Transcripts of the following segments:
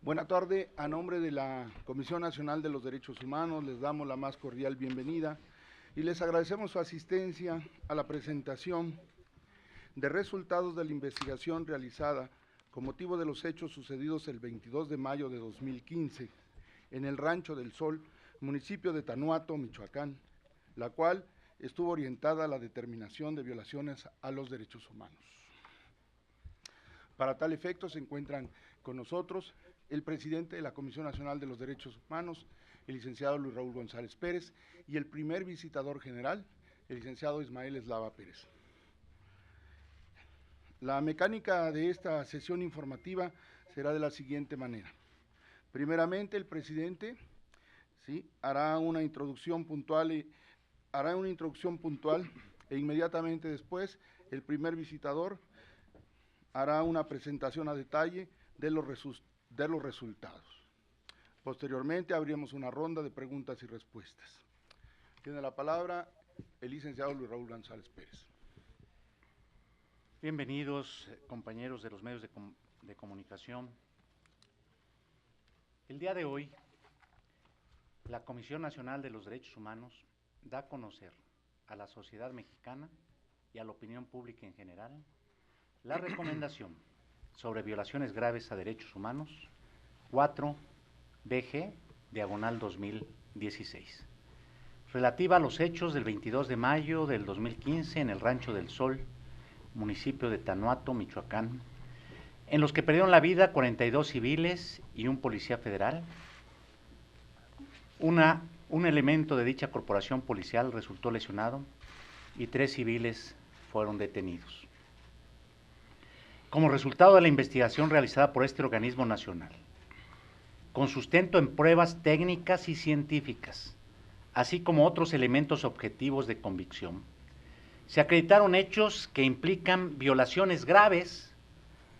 Buena tarde, a nombre de la Comisión Nacional de los Derechos Humanos les damos la más cordial bienvenida y les agradecemos su asistencia a la presentación de resultados de la investigación realizada con motivo de los hechos sucedidos el 22 de mayo de 2015 en el Rancho del Sol, municipio de Tanuato, Michoacán, la cual estuvo orientada a la determinación de violaciones a los derechos humanos. Para tal efecto se encuentran con nosotros el presidente de la Comisión Nacional de los Derechos Humanos, el licenciado Luis Raúl González Pérez, y el primer visitador general, el licenciado Ismael Eslava Pérez. La mecánica de esta sesión informativa será de la siguiente manera. Primeramente, el presidente hará una introducción puntual e inmediatamente después el primer visitador hará una presentación a detalle de los resultados. Posteriormente abriremos una ronda de preguntas y respuestas. Tiene la palabra el licenciado Luis Raúl González Pérez. Bienvenidos, compañeros de los medios de comunicación. El día de hoy, la Comisión Nacional de los Derechos Humanos da a conocer a la sociedad mexicana y a la opinión pública en general la recomendación sobre violaciones graves a derechos humanos 4-BG/2016, relativa a los hechos del 22 de mayo del 2015 en el Rancho del Sol, municipio de Tanuato, Michoacán, en los que perdieron la vida 42 civiles y un policía federal. Un elemento de dicha corporación policial resultó lesionado y 3 civiles fueron detenidos. Como resultado de la investigación realizada por este organismo nacional, con sustento en pruebas técnicas y científicas, así como otros elementos objetivos de convicción, se acreditaron hechos que implican violaciones graves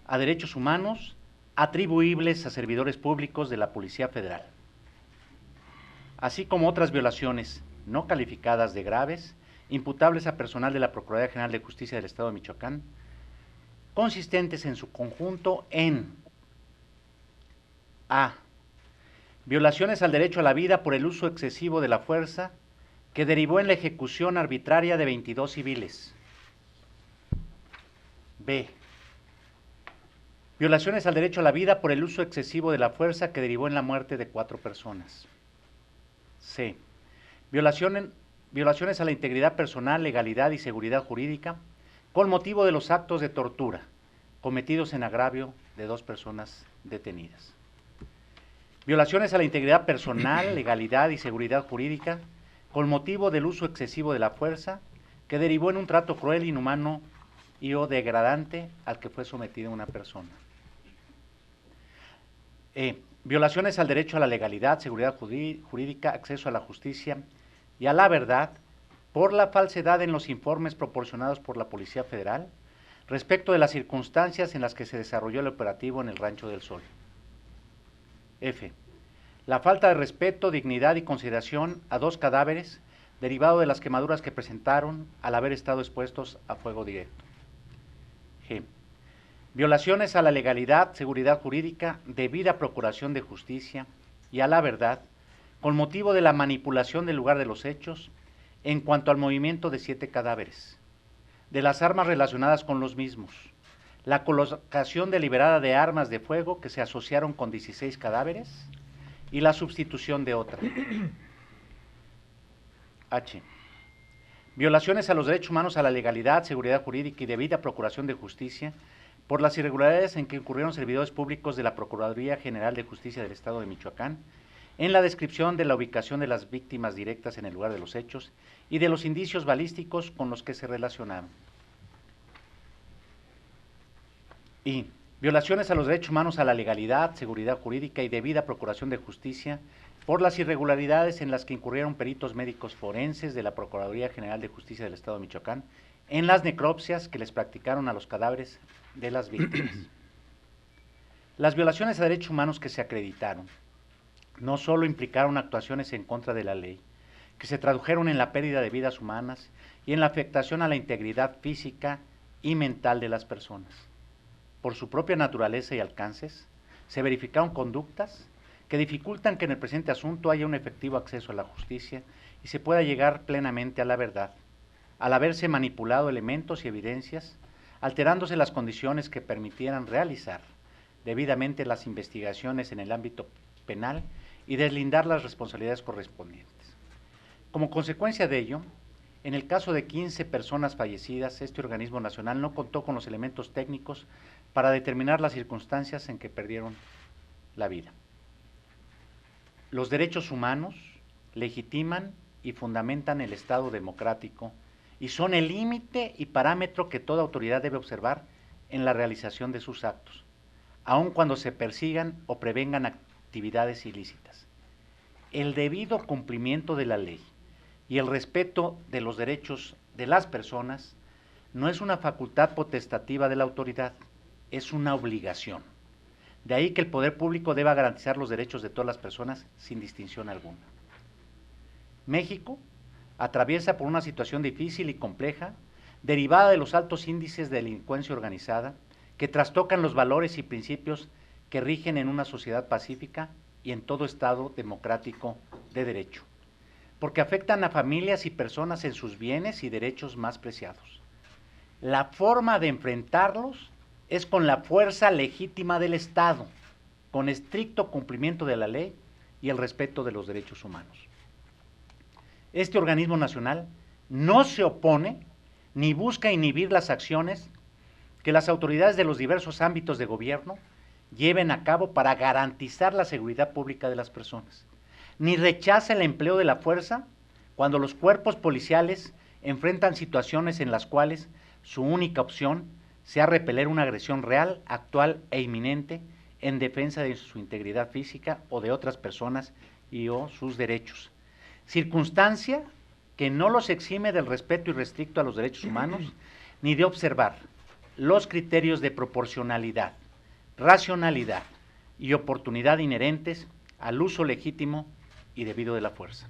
a derechos humanos atribuibles a servidores públicos de la Policía Federal, así como otras violaciones no calificadas de graves, imputables a personal de la Procuraduría General de Justicia del Estado de Michoacán, consistentes en su conjunto en a. Violaciones al derecho a la vida por el uso excesivo de la fuerza que derivó en la ejecución arbitraria de 22 civiles. B. Violaciones al derecho a la vida por el uso excesivo de la fuerza que derivó en la muerte de 4 personas. C. Violaciones a la integridad personal, legalidad y seguridad jurídica con motivo de los actos de tortura cometidos en agravio de 2 personas detenidas. Violaciones a la integridad personal, legalidad y seguridad jurídica con motivo del uso excesivo de la fuerza que derivó en un trato cruel, inhumano y o degradante al que fue sometida una persona. Violaciones al derecho a la legalidad, seguridad jurídica, acceso a la justicia y a la verdad por la falsedad en los informes proporcionados por la Policía Federal respecto de las circunstancias en las que se desarrolló el operativo en el Rancho del Sol. F. La falta de respeto, dignidad y consideración a 2 cadáveres derivado de las quemaduras que presentaron al haber estado expuestos a fuego directo. G. Violaciones a la legalidad, seguridad jurídica, debida procuración de justicia y a la verdad con motivo de la manipulación del lugar de los hechos en cuanto al movimiento de 7 cadáveres, de las armas relacionadas con los mismos, la colocación deliberada de armas de fuego que se asociaron con 16 cadáveres y la sustitución de otra. H. Violaciones a los derechos humanos, a la legalidad, seguridad jurídica y debida procuración de justicia por las irregularidades en que incurrieron servidores públicos de la Procuraduría General de Justicia del Estado de Michoacán en la descripción de la ubicación de las víctimas directas en el lugar de los hechos y de los indicios balísticos con los que se relacionaron. Y violaciones a los derechos humanos, a la legalidad, seguridad jurídica y debida procuración de justicia por las irregularidades en las que incurrieron peritos médicos forenses de la Procuraduría General de Justicia del Estado de Michoacán en las necropsias que les practicaron a los cadáveres de las víctimas. Las violaciones a derechos humanos que se acreditaron no solo implicaron actuaciones en contra de la ley, que se tradujeron en la pérdida de vidas humanas y en la afectación a la integridad física y mental de las personas. Por su propia naturaleza y alcances, se verificaron conductas que dificultan que en el presente asunto haya un efectivo acceso a la justicia y se pueda llegar plenamente a la verdad, al haberse manipulado elementos y evidencias, alterándose las condiciones que permitieran realizar debidamente las investigaciones en el ámbito penal y deslindar las responsabilidades correspondientes. Como consecuencia de ello, en el caso de 15 personas fallecidas, este organismo nacional no contó con los elementos técnicos para determinar las circunstancias en que perdieron la vida. Los derechos humanos legitiman y fundamentan el Estado democrático y son el límite y parámetro que toda autoridad debe observar en la realización de sus actos, aun cuando se persigan o prevengan actividades ilícitas. El debido cumplimiento de la ley y el respeto de los derechos de las personas no es una facultad potestativa de la autoridad, es una obligación. De ahí que el poder público deba garantizar los derechos de todas las personas sin distinción alguna. México atraviesa por una situación difícil y compleja, derivada de los altos índices de delincuencia organizada, que trastocan los valores y principios que rigen en una sociedad pacífica y en todo Estado democrático de derecho, porque afectan a familias y personas en sus bienes y derechos más preciados. La forma de enfrentarlos es con la fuerza legítima del Estado, con estricto cumplimiento de la ley y el respeto de los derechos humanos. Este organismo nacional no se opone ni busca inhibir las acciones que las autoridades de los diversos ámbitos de gobierno lleven a cabo para garantizar la seguridad pública de las personas, ni rechaza el empleo de la fuerza cuando los cuerpos policiales enfrentan situaciones en las cuales su única opción sea repeler una agresión real, actual e inminente en defensa de su integridad física o de otras personas y o sus derechos. Circunstancia que no los exime del respeto irrestricto a los derechos humanos ni de observar los criterios de proporcionalidad, racionalidad y oportunidad inherentes al uso legítimo y debido de la fuerza.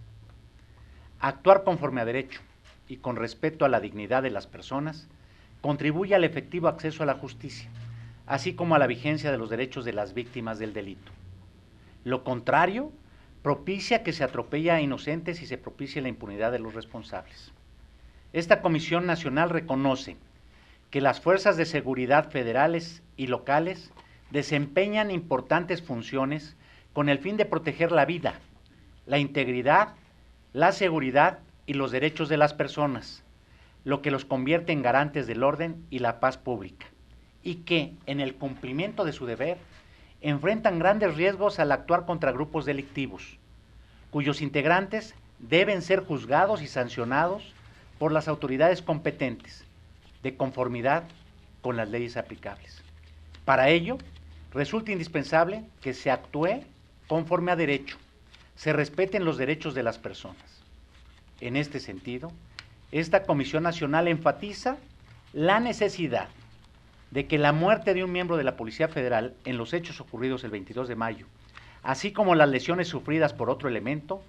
Actuar conforme a derecho y con respeto a la dignidad de las personas contribuye al efectivo acceso a la justicia, así como a la vigencia de los derechos de las víctimas del delito. Lo contrario propicia que se atropelle a inocentes y se propicie la impunidad de los responsables. Esta Comisión Nacional reconoce que las fuerzas de seguridad federales y locales desempeñan importantes funciones con el fin de proteger la vida, la integridad, la seguridad y los derechos de las personas, lo que los convierte en garantes del orden y la paz pública, y que, en el cumplimiento de su deber, enfrentan grandes riesgos al actuar contra grupos delictivos, cuyos integrantes deben ser juzgados y sancionados por las autoridades competentes, de conformidad con las leyes aplicables. Para ello, resulta indispensable que se actúe conforme a derecho, se respeten los derechos de las personas. En este sentido, esta Comisión Nacional enfatiza la necesidad de que la muerte de un miembro de la Policía Federal en los hechos ocurridos el 22 de mayo, así como las lesiones sufridas por otro elemento,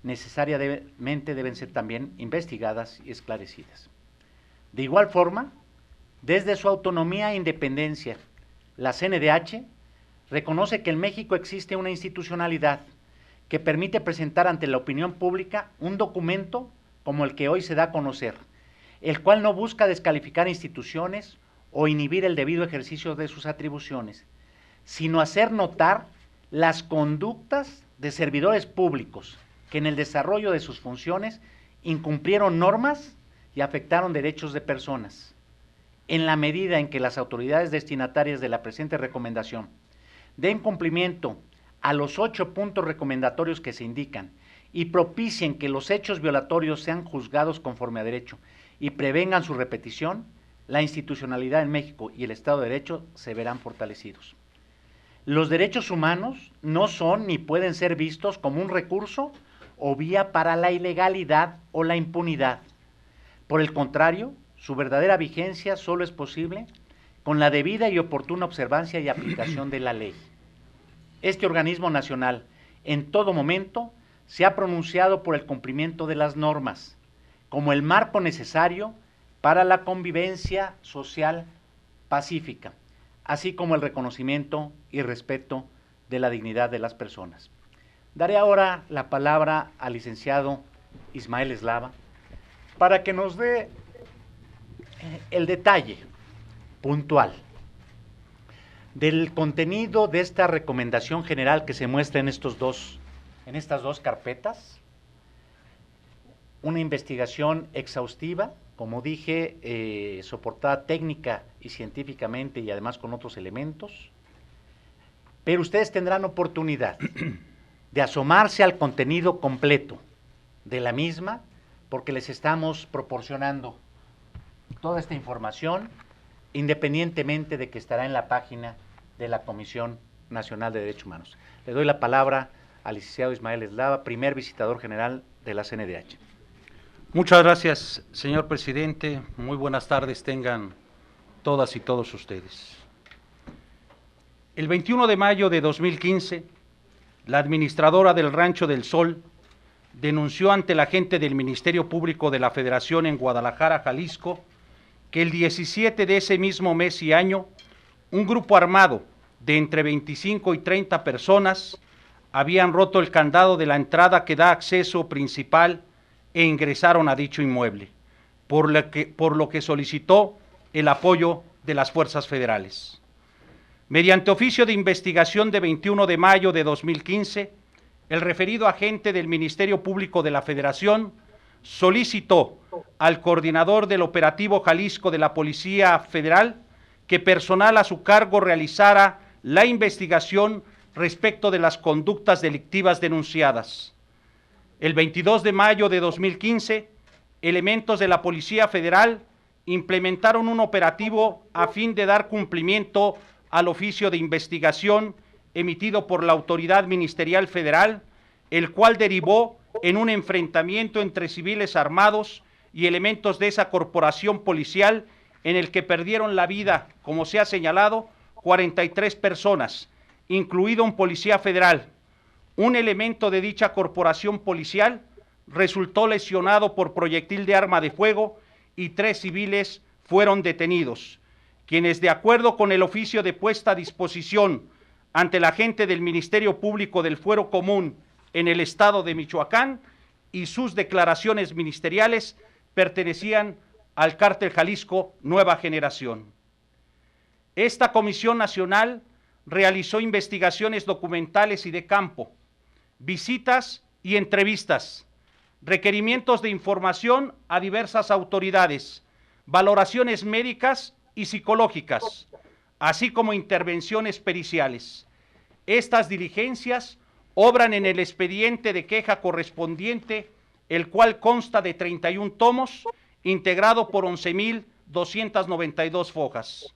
necesariamente deben ser también investigadas y esclarecidas. De igual forma, desde su autonomía e independencia, la CNDH reconoce que en México existe una institucionalidad que permite presentar ante la opinión pública un documento como el que hoy se da a conocer, el cual no busca descalificar instituciones o inhibir el debido ejercicio de sus atribuciones, sino hacer notar las conductas de servidores públicos que en el desarrollo de sus funciones incumplieron normas y afectaron derechos de personas. En la medida en que las autoridades destinatarias de la presente recomendación den cumplimiento a los 8 puntos recomendatorios que se indican y propicien que los hechos violatorios sean juzgados conforme a derecho y prevengan su repetición, la institucionalidad en México y el Estado de Derecho se verán fortalecidos. Los derechos humanos no son ni pueden ser vistos como un recurso o vía para la ilegalidad o la impunidad. Por el contrario, su verdadera vigencia solo es posible con la debida y oportuna observancia y aplicación de la ley. Este organismo nacional, en todo momento, se ha pronunciado por el cumplimiento de las normas, como el marco necesario para la convivencia social pacífica, así como el reconocimiento y respeto de la dignidad de las personas. Daré ahora la palabra al licenciado Ismael Eslava para que nos dé el detalle puntual del contenido de esta recomendación general que se muestra en estas dos carpetas. Una investigación exhaustiva, como dije, soportada técnica y científicamente y además con otros elementos, pero ustedes tendrán oportunidad de asomarse al contenido completo de la misma, porque les estamos proporcionando toda esta información, independientemente de que estará en la página de la Comisión Nacional de Derechos Humanos. Le doy la palabra al licenciado Ismael Eslava, primer visitador general de la CNDH. Muchas gracias, señor presidente. Muy buenas tardes tengan todas y todos ustedes. El 21 de mayo de 2015, la administradora del Rancho del Sol denunció ante la gente del Ministerio Público de la Federación en Guadalajara, Jalisco, que el 17 de ese mismo mes y año, un grupo armado de entre 25 y 30 personas habían roto el candado de la entrada que da acceso principal e ingresaron a dicho inmueble, por lo que solicitó el apoyo de las fuerzas federales. Mediante oficio de investigación de 21 de mayo de 2015, el referido agente del Ministerio Público de la Federación solicitó al coordinador del operativo Jalisco de la Policía Federal que personal a su cargo realizara la investigación respecto de las conductas delictivas denunciadas. El 22 de mayo de 2015, elementos de la Policía Federal implementaron un operativo a fin de dar cumplimiento al oficio de investigación emitido por la Autoridad Ministerial Federal, el cual derivó en un enfrentamiento entre civiles armados y elementos de esa corporación policial en el que perdieron la vida, como se ha señalado, 43 personas, incluido un policía federal. Un elemento de dicha corporación policial resultó lesionado por proyectil de arma de fuego y 3 civiles fueron detenidos, quienes de acuerdo con el oficio de puesta a disposición ante la gente del Ministerio Público del Fuero Común en el estado de Michoacán y sus declaraciones ministeriales pertenecían al Cártel Jalisco Nueva Generación. Esta Comisión Nacional realizó investigaciones documentales y de campo, visitas y entrevistas, requerimientos de información a diversas autoridades, valoraciones médicas y psicológicas, así como intervenciones periciales. Estas diligencias obran en el expediente de queja correspondiente, el cual consta de 31 tomos, integrado por 11,292 fojas.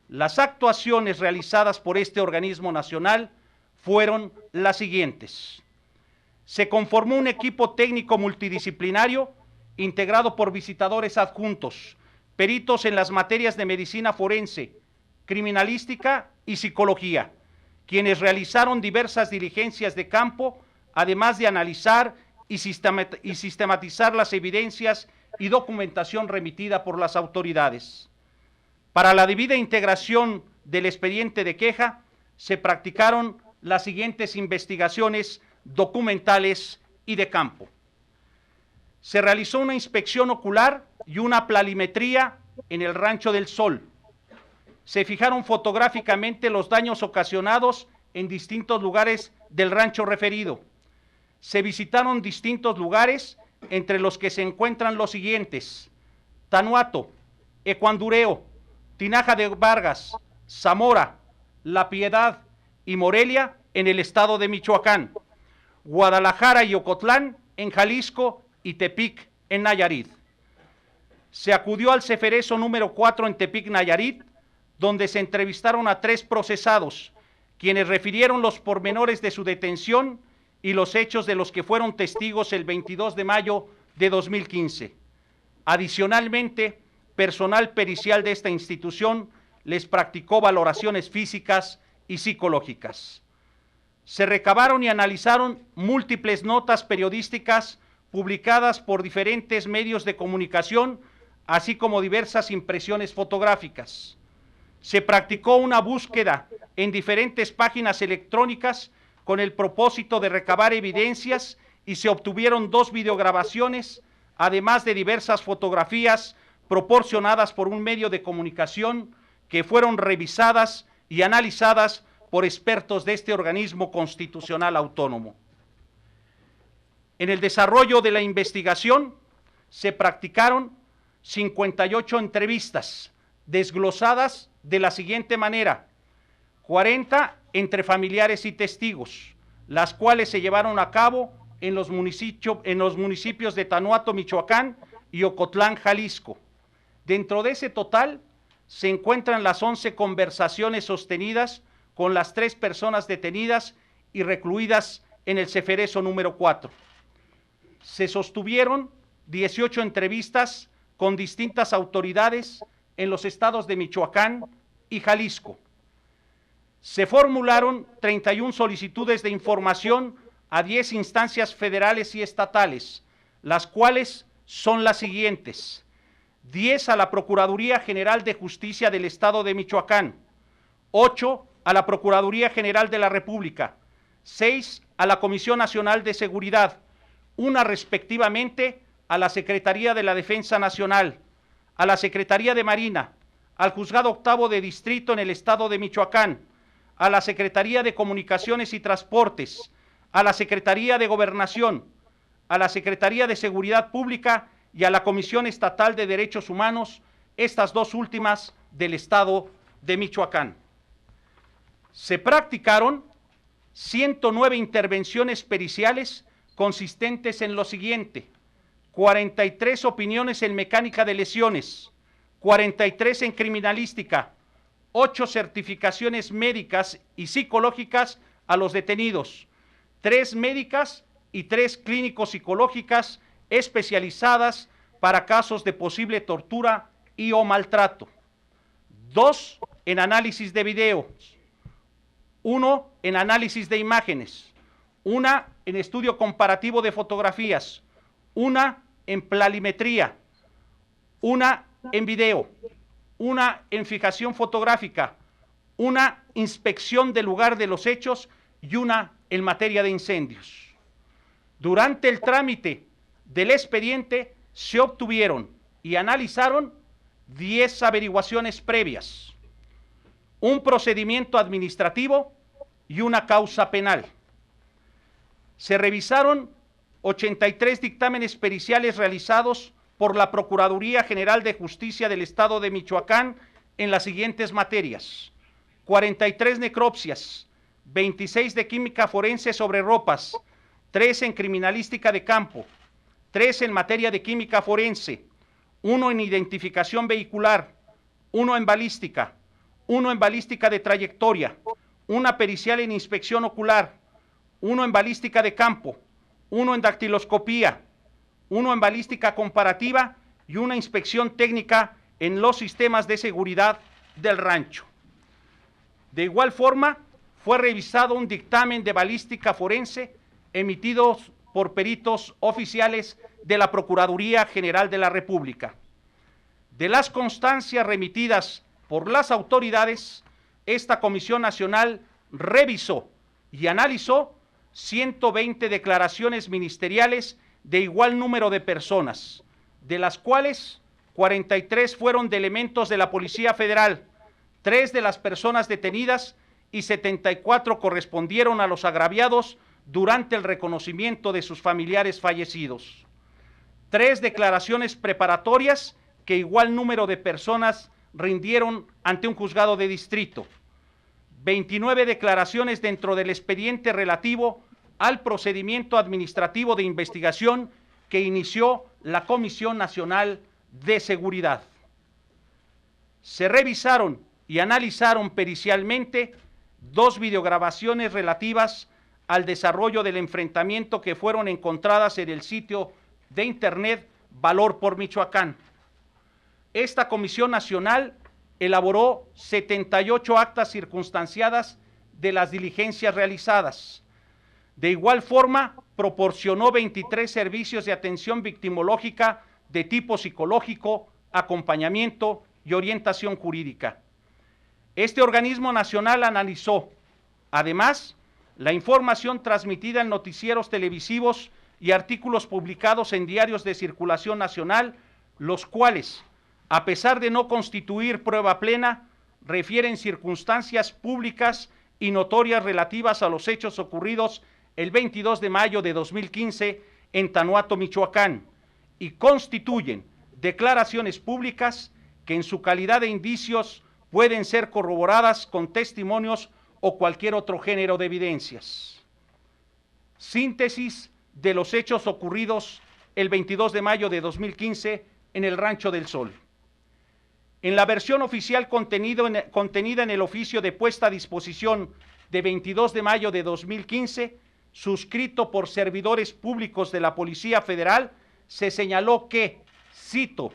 Las actuaciones realizadas por este organismo nacional fueron las siguientes. Se conformó un equipo técnico multidisciplinario integrado por visitadores adjuntos, peritos en las materias de medicina forense, criminalística y psicología, quienes realizaron diversas diligencias de campo, además de analizar y sistematizar las evidencias y documentación remitida por las autoridades. Para la debida integración del expediente de queja, se practicaron las siguientes investigaciones documentales y de campo. Se realizó una inspección ocular y una planimetría en el Rancho del Sol. Se fijaron fotográficamente los daños ocasionados en distintos lugares del rancho referido. Se visitaron distintos lugares, entre los que se encuentran los siguientes: Tanuato, Ecuandureo, Tinaja de Vargas, Zamora, La Piedad y Morelia en el estado de Michoacán, Guadalajara y Ocotlán en Jalisco y Tepic en Nayarit. Se acudió al Ceferezo número 4 en Tepic, Nayarit, donde se entrevistaron a 3 procesados, quienes refirieron los pormenores de su detención y los hechos de los que fueron testigos el 22 de mayo de 2015. Adicionalmente, personal pericial de esta institución les practicó valoraciones físicas y psicológicas. Se recabaron y analizaron múltiples notas periodísticas publicadas por diferentes medios de comunicación, así como diversas impresiones fotográficas. se practicó una búsqueda en diferentes páginas electrónicas con el propósito de recabar evidencias y se obtuvieron 2 videograbaciones, además de diversas fotografías proporcionadas por un medio de comunicación que fueron revisadas y analizadas por expertos de este organismo constitucional autónomo. En el desarrollo de la investigación se practicaron 58 entrevistas desglosadas de la siguiente manera: 40 entre familiares y testigos, las cuales se llevaron a cabo en los municipios de Tanuato, Michoacán y Ocotlán, Jalisco. Dentro de ese total se encuentran las 11 conversaciones sostenidas con las 3 personas detenidas y recluidas en el Ceferezo número 4. Se sostuvieron 18 entrevistas con distintas autoridades en los estados de Michoacán y Jalisco. Se formularon 31 solicitudes de información a 10 instancias federales y estatales, las cuales son las siguientes: 10 a la Procuraduría General de Justicia del Estado de Michoacán, 8 a la Procuraduría General de la República, 6 a la Comisión Nacional de Seguridad, 1 respectivamente a la Secretaría de la Defensa Nacional, a la Secretaría de Marina, al Juzgado Octavo de Distrito en el Estado de Michoacán, a la Secretaría de Comunicaciones y Transportes, a la Secretaría de Gobernación, a la Secretaría de Seguridad Pública y a la Comisión Estatal de Derechos Humanos, estas 2 últimas del Estado de Michoacán. Se practicaron 109 intervenciones periciales consistentes en lo siguiente: 43 opiniones en mecánica de lesiones, 43 en criminalística, 8 certificaciones médicas y psicológicas a los detenidos, 3 médicas y 3 clínico-psicológicas especializadas para casos de posible tortura y o maltrato, 2 en análisis de videos, 1 en análisis de imágenes, 1 en estudio comparativo de fotografías, 1 en planimetría, 1 en video, 1 en fijación fotográfica, 1 inspección del lugar de los hechos y 1 en materia de incendios. Durante el trámite del expediente se obtuvieron y analizaron 10 averiguaciones previas, un procedimiento administrativo y una causa penal. Se revisaron 83 dictámenes periciales realizados por la Procuraduría General de Justicia del Estado de Michoacán en las siguientes materias: 43 necropsias, 26 de química forense sobre ropas, 3 en criminalística de campo, 3 en materia de química forense, 1 en identificación vehicular, 1 en balística, 1 en balística de trayectoria, 1 pericial en inspección ocular, 1 en balística de campo, 1 en dactiloscopía, 1 en balística comparativa y 1 inspección técnica en los sistemas de seguridad del rancho. De igual forma, fue revisado un dictamen de balística forense emitido por peritos oficiales de la Procuraduría General de la República. De las constancias remitidas por las autoridades, esta Comisión Nacional revisó y analizó 120 declaraciones ministeriales de igual número de personas, de las cuales 43 fueron de elementos de la Policía Federal, 3 de las personas detenidas y 74 correspondieron a los agraviados durante el reconocimiento de sus familiares fallecidos. 3 declaraciones preparatorias que igual número de personas rindieron ante un juzgado de distrito. 29 declaraciones dentro del expediente relativo al procedimiento administrativo de investigación que inició la Comisión Nacional de Seguridad. Se revisaron y analizaron pericialmente 2 videograbaciones relativas al desarrollo del enfrentamiento que fueron encontradas en el sitio de internet Valor por Michoacán. Esta Comisión Nacional elaboró 78 actas circunstanciadas de las diligencias realizadas. De igual forma, proporcionó 23 servicios de atención victimológica de tipo psicológico, acompañamiento y orientación jurídica. Este organismo nacional analizó, además, la información transmitida en noticieros televisivos y artículos publicados en diarios de circulación nacional, los cuales, a pesar de no constituir prueba plena, refieren circunstancias públicas y notorias relativas a los hechos ocurridos el 22 de mayo de 2015 en Tanuato, Michoacán, y constituyen declaraciones públicas que en su calidad de indicios pueden ser corroboradas con testimonios o cualquier otro género de evidencias. Síntesis de los hechos ocurridos el 22 de mayo de 2015 en el Rancho del Sol. En la versión oficial contenida en el oficio de puesta a disposición de 22 de mayo de 2015, suscrito por servidores públicos de la Policía Federal, se señaló que, cito,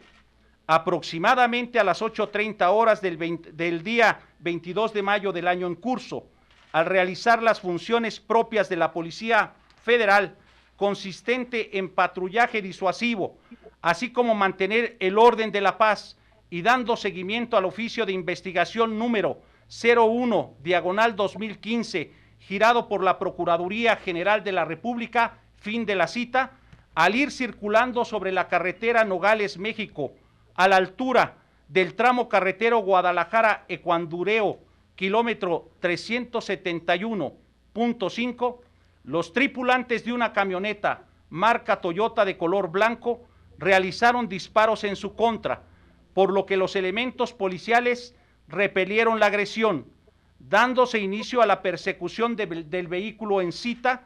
aproximadamente a las 8:30 horas del día 22 de mayo del año en curso, al realizar las funciones propias de la Policía Federal, consistente en patrullaje disuasivo, así como mantener el orden de la paz y dando seguimiento al oficio de investigación número 01/2015, girado por la Procuraduría General de la República, fin de la cita, al ir circulando sobre la carretera Nogales, México, a la altura del tramo carretero Guadalajara-Ecuandureo, kilómetro 371.5, los tripulantes de una camioneta marca Toyota de color blanco realizaron disparos en su contra, por lo que los elementos policiales repelieron la agresión, dándose inicio a la persecución del vehículo en cita,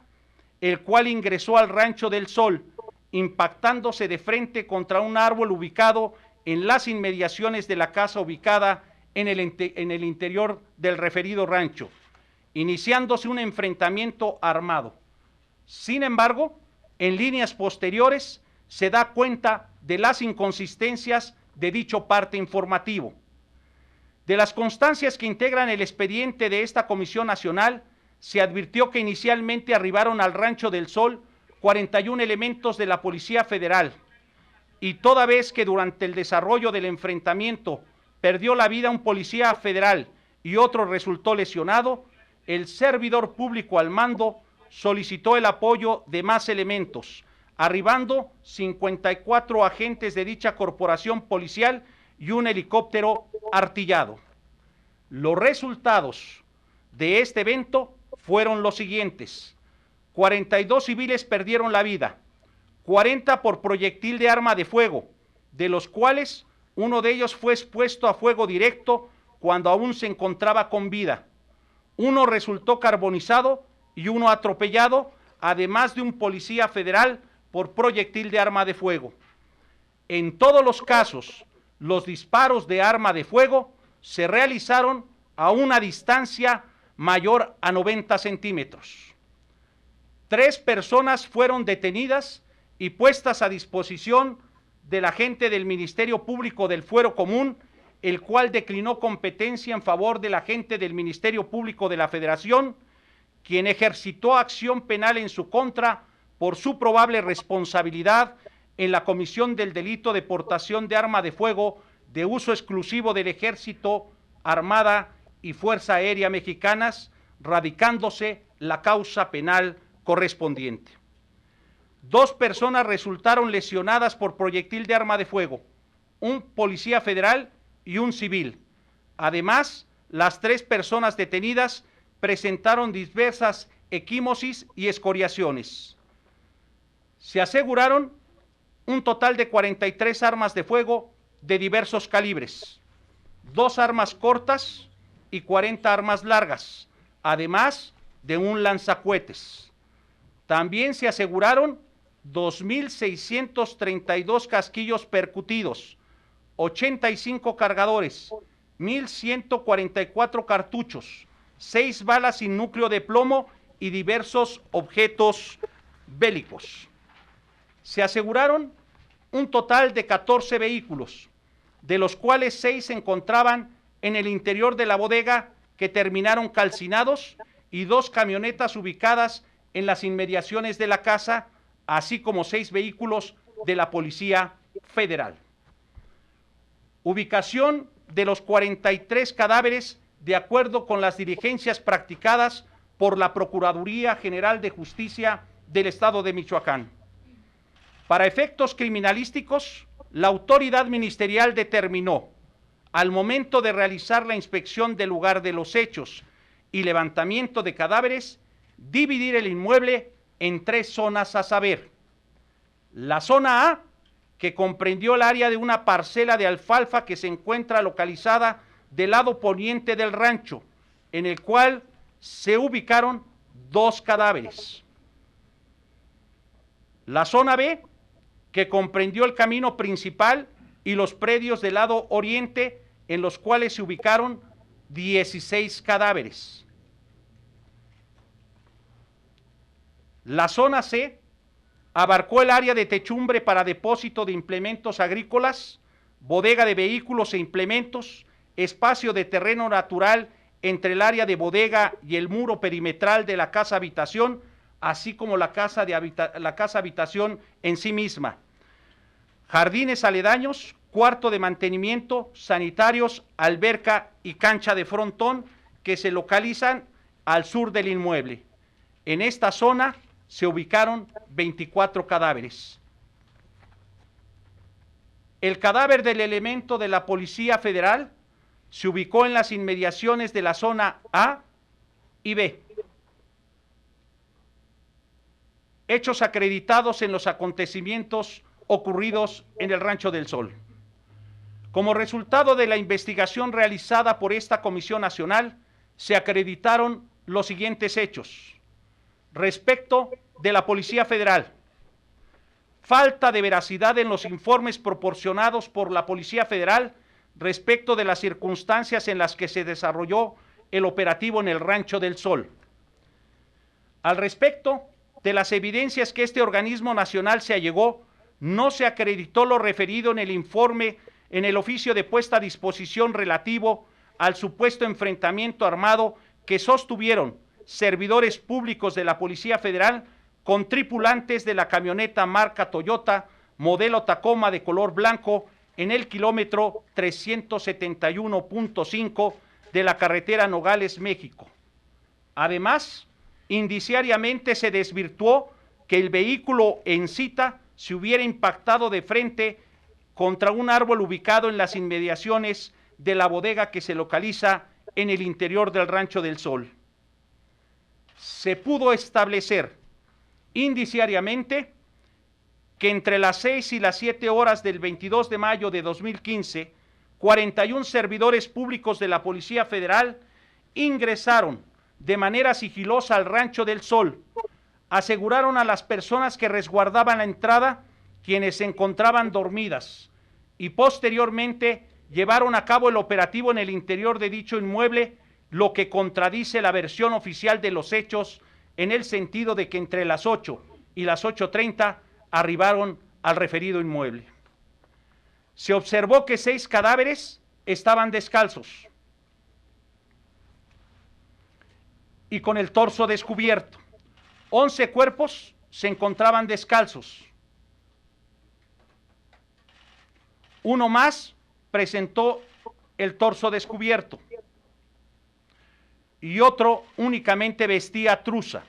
el cual ingresó al Rancho del Sol, impactándose de frente contra un árbol ubicado en las inmediaciones de la casa ubicada en el interior del referido rancho, iniciándose un enfrentamiento armado. Sin embargo, en líneas posteriores se da cuenta de las inconsistencias de dicho parte informativo. De las constancias que integran el expediente de esta Comisión Nacional, se advirtió que inicialmente arribaron al Rancho del Sol 41 elementos de la Policía Federal, y toda vez que durante el desarrollo del enfrentamiento perdió la vida un policía federal y otro resultó lesionado, el servidor público al mando solicitó el apoyo de más elementos, arribando 54 agentes de dicha corporación policial y un helicóptero artillado. Los resultados de este evento fueron los siguientes: 42 civiles perdieron la vida, 40 por proyectil de arma de fuego, de los cuales uno de ellos fue expuesto a fuego directo cuando aún se encontraba con vida. Uno resultó carbonizado y uno atropellado, además de un policía federal por proyectil de arma de fuego. En todos los casos, los disparos de arma de fuego se realizaron a una distancia mayor a 90 centímetros. 3 personas fueron detenidas y puestas a disposición del agente del Ministerio Público del Fuero Común, el cual declinó competencia en favor del agente del Ministerio Público de la Federación, quien ejercitó acción penal en su contra por su probable responsabilidad en la comisión del delito de portación de arma de fuego de uso exclusivo del Ejército, Armada y Fuerza Aérea Mexicanas, radicándose la causa penal correspondiente. 2 personas resultaron lesionadas por proyectil de arma de fuego, un policía federal y un civil. Además, las 3 personas detenidas presentaron diversas equimosis y escoriaciones. Se aseguraron un total de 43 armas de fuego de diversos calibres, 2 armas cortas y 40 armas largas, además de un lanzacohetes. También se aseguraron 2.632 casquillos percutidos, 85 cargadores, 1.144 cartuchos, 6 balas sin núcleo de plomo y diversos objetos bélicos. Se aseguraron un total de 14 vehículos, de los cuales 6 se encontraban en el interior de la bodega que terminaron calcinados, y 2 camionetas ubicadas en las inmediaciones de la casa, así como 6 vehículos de la Policía Federal. Ubicación de los 43 cadáveres de acuerdo con las diligencias practicadas por la Procuraduría General de Justicia del Estado de Michoacán. Para efectos criminalísticos, la autoridad ministerial determinó, al momento de realizar la inspección del lugar de los hechos y levantamiento de cadáveres, dividir el inmueble en 3 zonas, a saber: la zona A, que comprendió el área de una parcela de alfalfa que se encuentra localizada del lado poniente del rancho, en el cual se ubicaron 2 cadáveres. La zona B, que comprendió el camino principal y los predios del lado oriente, en los cuales se ubicaron 16 cadáveres. La zona C abarcó el área de techumbre para depósito de implementos agrícolas, bodega de vehículos e implementos, espacio de terreno natural entre el área de bodega y el muro perimetral de la casa habitación, así como la casa habitación en sí misma, jardines aledaños, cuarto de mantenimiento, sanitarios, alberca y cancha de frontón, que se localizan al sur del inmueble. En esta zona se ubicaron 24 cadáveres. El cadáver del elemento de la Policía Federal se ubicó en las inmediaciones de la zona A y B. Hechos acreditados en los acontecimientos ocurridos en el Rancho del Sol. Como resultado de la investigación realizada por esta Comisión Nacional, se acreditaron los siguientes hechos. Respecto de la Policía Federal: falta de veracidad en los informes proporcionados por la Policía Federal respecto de las circunstancias en las que se desarrolló el operativo en el Rancho del Sol. Al respecto de las evidencias que este organismo nacional se allegó, no se acreditó lo referido en el informe en el oficio de puesta a disposición relativo al supuesto enfrentamiento armado que sostuvieron servidores públicos de la Policía Federal con tripulantes de la camioneta marca Toyota, modelo Tacoma de color blanco, en el kilómetro 371.5 de la carretera Nogales, México. Además, indiciariamente se desvirtuó que el vehículo en cita se hubiera impactado de frente contra un árbol ubicado en las inmediaciones de la bodega que se localiza en el interior del Rancho del Sol. Se pudo establecer indiciariamente que entre las 6 y las 7 horas del 22 de mayo de 2015, 41 servidores públicos de la Policía Federal ingresaron de manera sigilosa al Rancho del Sol, aseguraron a las personas que resguardaban la entrada, quienes se encontraban dormidas, y posteriormente llevaron a cabo el operativo en el interior de dicho inmueble, lo que contradice la versión oficial de los hechos, en el sentido de que entre las 8 y las 8:30 arribaron al referido inmueble. Se observó que 6 cadáveres estaban descalzos y con el torso descubierto. 11 cuerpos se encontraban descalzos. Uno más presentó el torso descubierto y otro únicamente vestía truza,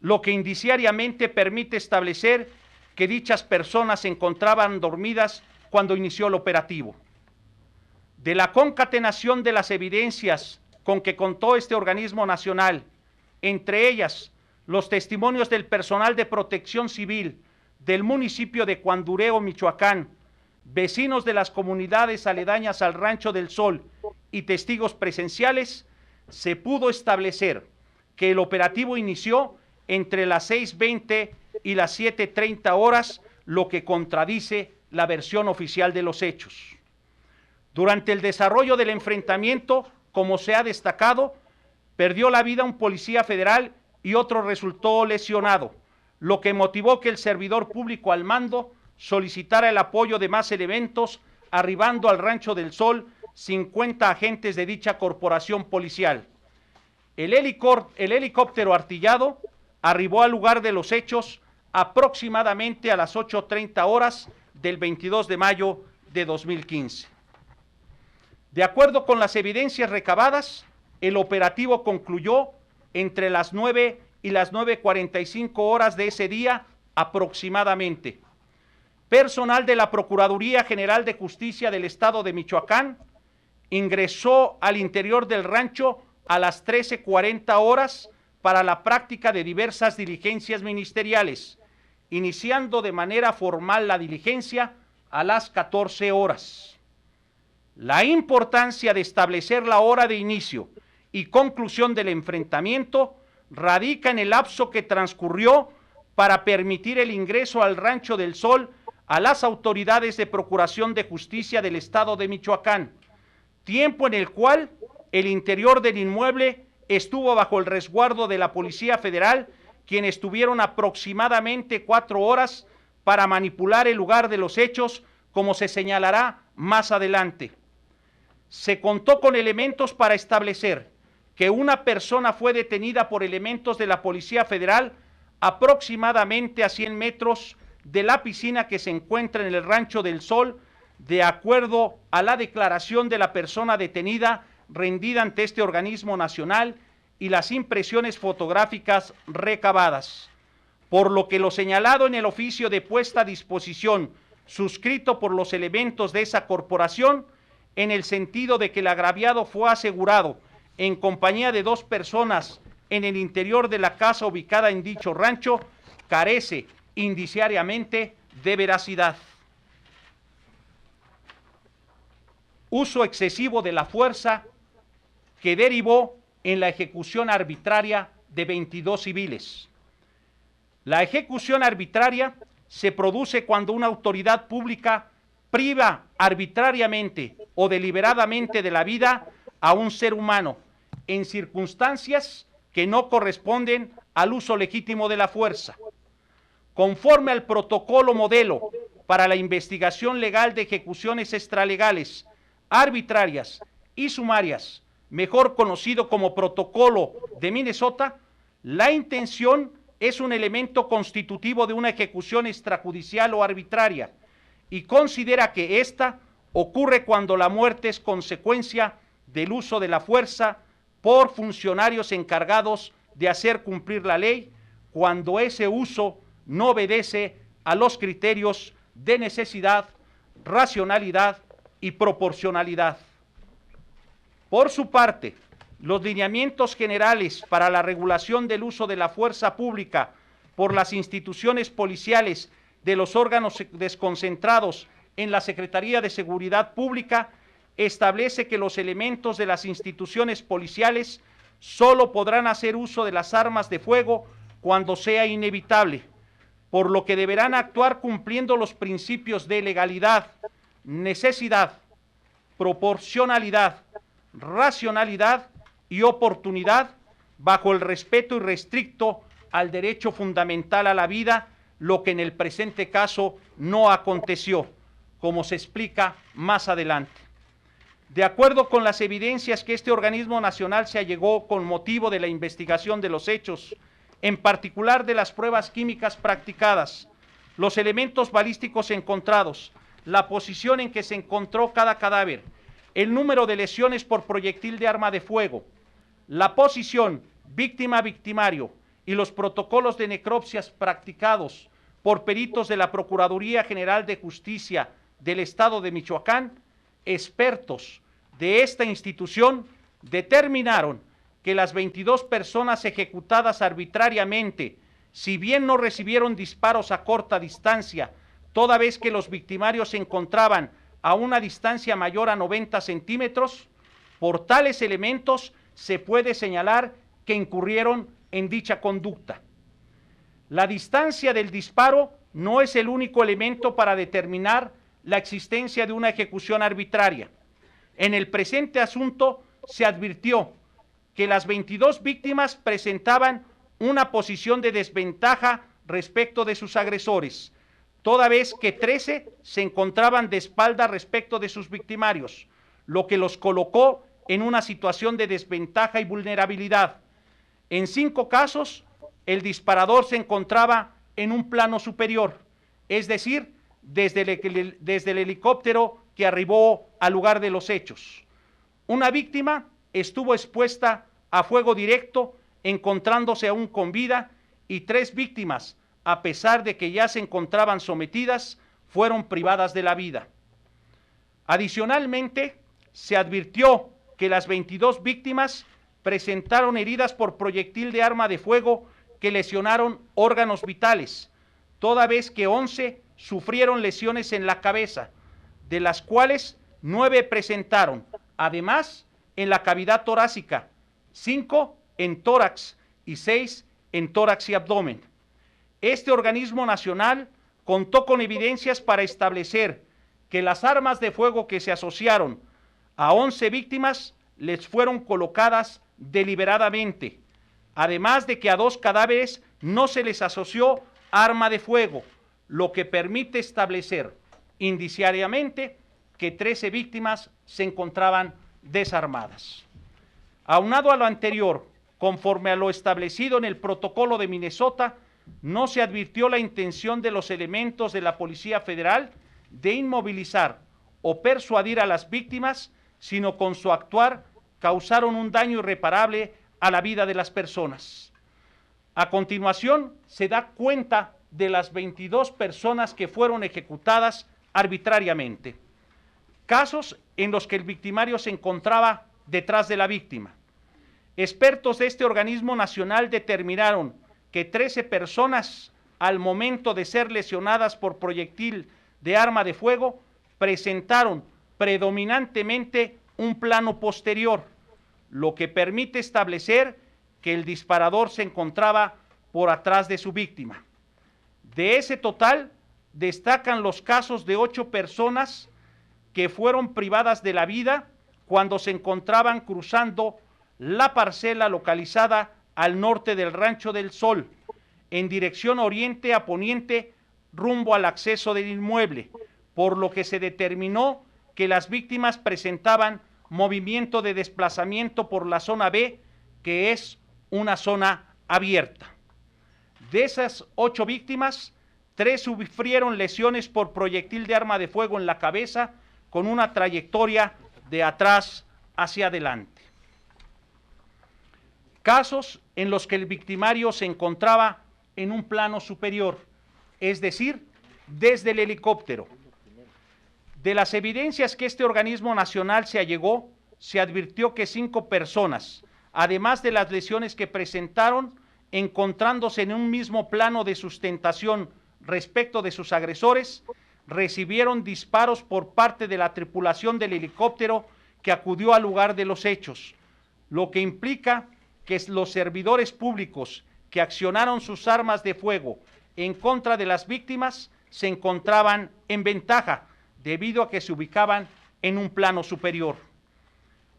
lo que indiciariamente permite establecer que dichas personas se encontraban dormidas cuando inició el operativo. De la concatenación de las evidencias con que contó este organismo nacional, entre ellas los testimonios del personal de protección civil del municipio de Cuandureo, Michoacán, vecinos de las comunidades aledañas al Rancho del Sol y testigos presenciales, se pudo establecer que el operativo inició entre las 6:20 y las 7:30 horas, lo que contradice la versión oficial de los hechos. Durante el desarrollo del enfrentamiento, como se ha destacado, perdió la vida un policía federal y otro resultó lesionado, lo que motivó que el servidor público al mando solicitara el apoyo de más elementos, arribando al Rancho del Sol 50 agentes de dicha corporación policial. El helicóptero artillado arribó al lugar de los hechos aproximadamente a las 8:30 horas del 22 de mayo de 2015. De acuerdo con las evidencias recabadas, el operativo concluyó entre las 9 y las 9:45 horas de ese día aproximadamente. Personal de la Procuraduría General de Justicia del Estado de Michoacán ingresó al interior del rancho a las 13:40 horas para la práctica de diversas diligencias ministeriales, iniciando de manera formal la diligencia a las 14 horas. La importancia de establecer la hora de inicio y conclusión del enfrentamiento radica en el lapso que transcurrió para permitir el ingreso al Rancho del Sol a las autoridades de Procuración de Justicia del Estado de Michoacán, tiempo en el cual el interior del inmueble estuvo bajo el resguardo de la Policía Federal, quienes tuvieron aproximadamente 4 horas para manipular el lugar de los hechos, como se señalará más adelante. Se contó con elementos para establecer que una persona fue detenida por elementos de la Policía Federal aproximadamente a 100 metros de la piscina que se encuentra en el Rancho del Sol, de acuerdo a la declaración de la persona detenida rendida ante este organismo nacional y las impresiones fotográficas recabadas. Por lo que lo señalado en el oficio de puesta a disposición suscrito por los elementos de esa corporación, en el sentido de que el agraviado fue asegurado en compañía de 2 personas en el interior de la casa ubicada en dicho rancho, carece indiciariamente de veracidad. Uso excesivo de la fuerza que derivó en la ejecución arbitraria de 22 civiles. La ejecución arbitraria se produce cuando una autoridad pública priva arbitrariamente o deliberadamente de la vida a un ser humano en circunstancias que no corresponden al uso legítimo de la fuerza. Conforme al protocolo modelo para la investigación legal de ejecuciones extralegales, arbitrarias y sumarias, mejor conocido como Protocolo de Minnesota, la intención es un elemento constitutivo de una ejecución extrajudicial o arbitraria y considera que ésta ocurre cuando la muerte es consecuencia del uso de la fuerza por funcionarios encargados de hacer cumplir la ley, cuando ese uso no obedece a los criterios de necesidad, racionalidad y proporcionalidad. Por su parte, los lineamientos generales para la regulación del uso de la fuerza pública por las instituciones policiales de los órganos desconcentrados en la Secretaría de Seguridad Pública establece que los elementos de las instituciones policiales solo podrán hacer uso de las armas de fuego cuando sea inevitable, por lo que deberán actuar cumpliendo los principios de legalidad, necesidad, proporcionalidad, racionalidad y oportunidad, bajo el respeto irrestricto al derecho fundamental a la vida, lo que en el presente caso no aconteció, como se explica más adelante. De acuerdo con las evidencias que este organismo nacional se allegó con motivo de la investigación de los hechos, en particular de las pruebas químicas practicadas, los elementos balísticos encontrados, la posición en que se encontró cada cadáver, el número de lesiones por proyectil de arma de fuego, la posición víctima-victimario y los protocolos de necropsias practicados por peritos de la Procuraduría General de Justicia del Estado de Michoacán, expertos de esta institución determinaron que las 22 personas ejecutadas arbitrariamente, si bien no recibieron disparos a corta distancia, toda vez que los victimarios se encontraban a una distancia mayor a 90 centímetros, por tales elementos se puede señalar que incurrieron en dicha conducta. La distancia del disparo no es el único elemento para determinar la existencia de una ejecución arbitraria. En el presente asunto se advirtió que las 22 víctimas presentaban una posición de desventaja respecto de sus agresores, toda vez que 13 se encontraban de espalda respecto de sus victimarios, lo que los colocó en una situación de desventaja y vulnerabilidad. En 5 casos, el disparador se encontraba en un plano superior, es decir, desde el helicóptero que arribó al lugar de los hechos, Una víctima estuvo expuesta a fuego directo, encontrándose aún con vida, y 3 víctimas, a pesar de que ya se encontraban sometidas, fueron privadas de la vida. Adicionalmente, se advirtió que las 22 víctimas presentaron heridas por proyectil de arma de fuego que lesionaron órganos vitales, toda vez que 11 sufrieron lesiones en la cabeza, de las cuales 9 presentaron, además, en la cavidad torácica, 5 en tórax y 6 en tórax y abdomen. Este organismo nacional contó con evidencias para establecer que las armas de fuego que se asociaron a 11 víctimas les fueron colocadas deliberadamente, además de que a 2 cadáveres no se les asoció arma de fuego, lo que permite establecer indiciariamente que 13 víctimas se encontraban desarmadas. Aunado a lo anterior, conforme a lo establecido en el protocolo de Minnesota, no se advirtió la intención de los elementos de la Policía Federal de inmovilizar o persuadir a las víctimas, sino con su actuar causaron un daño irreparable a la vida de las personas. A continuación, se da cuenta de las 22 personas que fueron ejecutadas arbitrariamente. Casos en los que el victimario se encontraba detrás de la víctima. Expertos de este organismo nacional determinaron que 13 personas, al momento de ser lesionadas por proyectil de arma de fuego, presentaron predominantemente un plano posterior, lo que permite establecer que el disparador se encontraba por atrás de su víctima. De ese total, destacan los casos de 8 personas que fueron privadas de la vida cuando se encontraban cruzando la parcela localizada al norte del Rancho del Sol, en dirección oriente a poniente, rumbo al acceso del inmueble, por lo que se determinó que las víctimas presentaban movimiento de desplazamiento por la zona B, que es una zona abierta. De esas 8 víctimas, 3 sufrieron lesiones por proyectil de arma de fuego en la cabeza, con una trayectoria de atrás hacia adelante. Casos en los que el victimario se encontraba en un plano superior, es decir, desde el helicóptero. De las evidencias que este organismo nacional se allegó, se advirtió que 5 personas, además de las lesiones que presentaron, encontrándose en un mismo plano de sustentación respecto de sus agresores, recibieron disparos por parte de la tripulación del helicóptero que acudió al lugar de los hechos, lo que implica que los servidores públicos que accionaron sus armas de fuego en contra de las víctimas se encontraban en ventaja debido a que se ubicaban en un plano superior.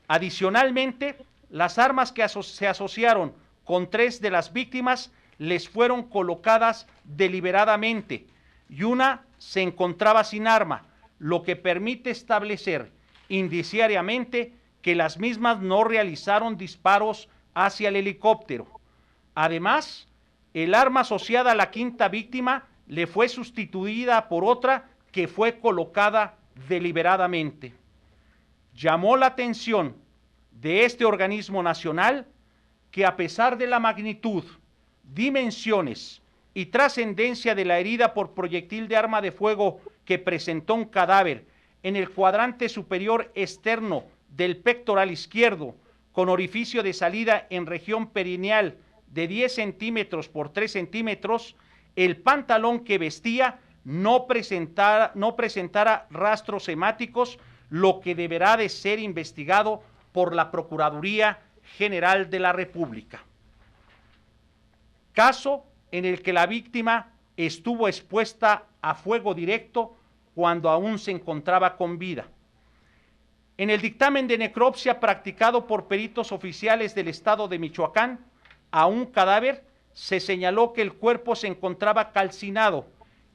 Adicionalmente, las armas que se asociaron con 3 de las víctimas les fueron colocadas deliberadamente y una se encontraba sin arma, lo que permite establecer indiciariamente que las mismas no realizaron disparos hacia el helicóptero. Además, el arma asociada a la 5ª víctima le fue sustituida por otra que fue colocada deliberadamente. Llamó la atención de este organismo nacional que, a pesar de la magnitud, dimensiones y trascendencia de la herida por proyectil de arma de fuego que presentó un cadáver en el cuadrante superior externo del pectoral izquierdo, con orificio de salida en región perineal de 10 centímetros por 3 centímetros, el pantalón que vestía no presentara rastros hemáticos, lo que deberá de ser investigado por la Procuraduría General de la República. Caso en el que la víctima estuvo expuesta a fuego directo cuando aún se encontraba con vida. En el dictamen de necropsia practicado por peritos oficiales del estado de Michoacán a un cadáver, se señaló que el cuerpo se encontraba calcinado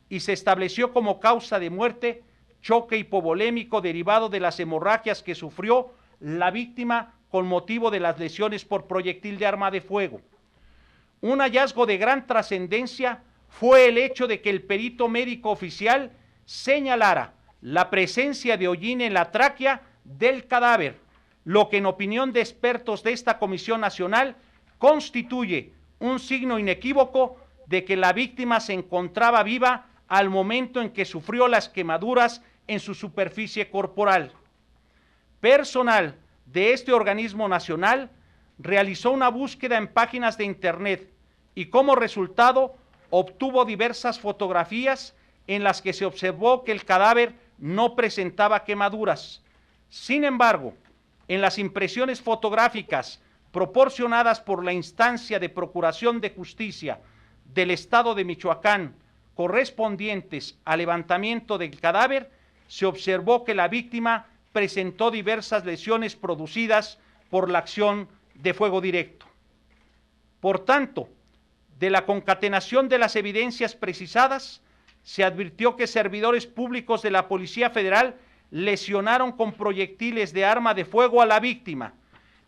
y se estableció como causa de muerte choque hipovolémico derivado de las hemorragias que sufrió la víctima con motivo de las lesiones por proyectil de arma de fuego. Un hallazgo de gran trascendencia fue el hecho de que el perito médico oficial señalara la presencia de hollín en la tráquea del cadáver, lo que en opinión de expertos de esta Comisión Nacional constituye un signo inequívoco de que la víctima se encontraba viva al momento en que sufrió las quemaduras en su superficie corporal. Personal de este organismo nacional realizó una búsqueda en páginas de internet y como resultado obtuvo diversas fotografías en las que se observó que el cadáver no presentaba quemaduras. Sin embargo, en las impresiones fotográficas proporcionadas por la instancia de Procuración de Justicia del Estado de Michoacán, correspondientes al levantamiento del cadáver, se observó que la víctima presentó diversas lesiones producidas por la acción de fuego directo. Por tanto, de la concatenación de las evidencias precisadas, se advirtió que servidores públicos de la Policía Federal lesionaron con proyectiles de arma de fuego a la víctima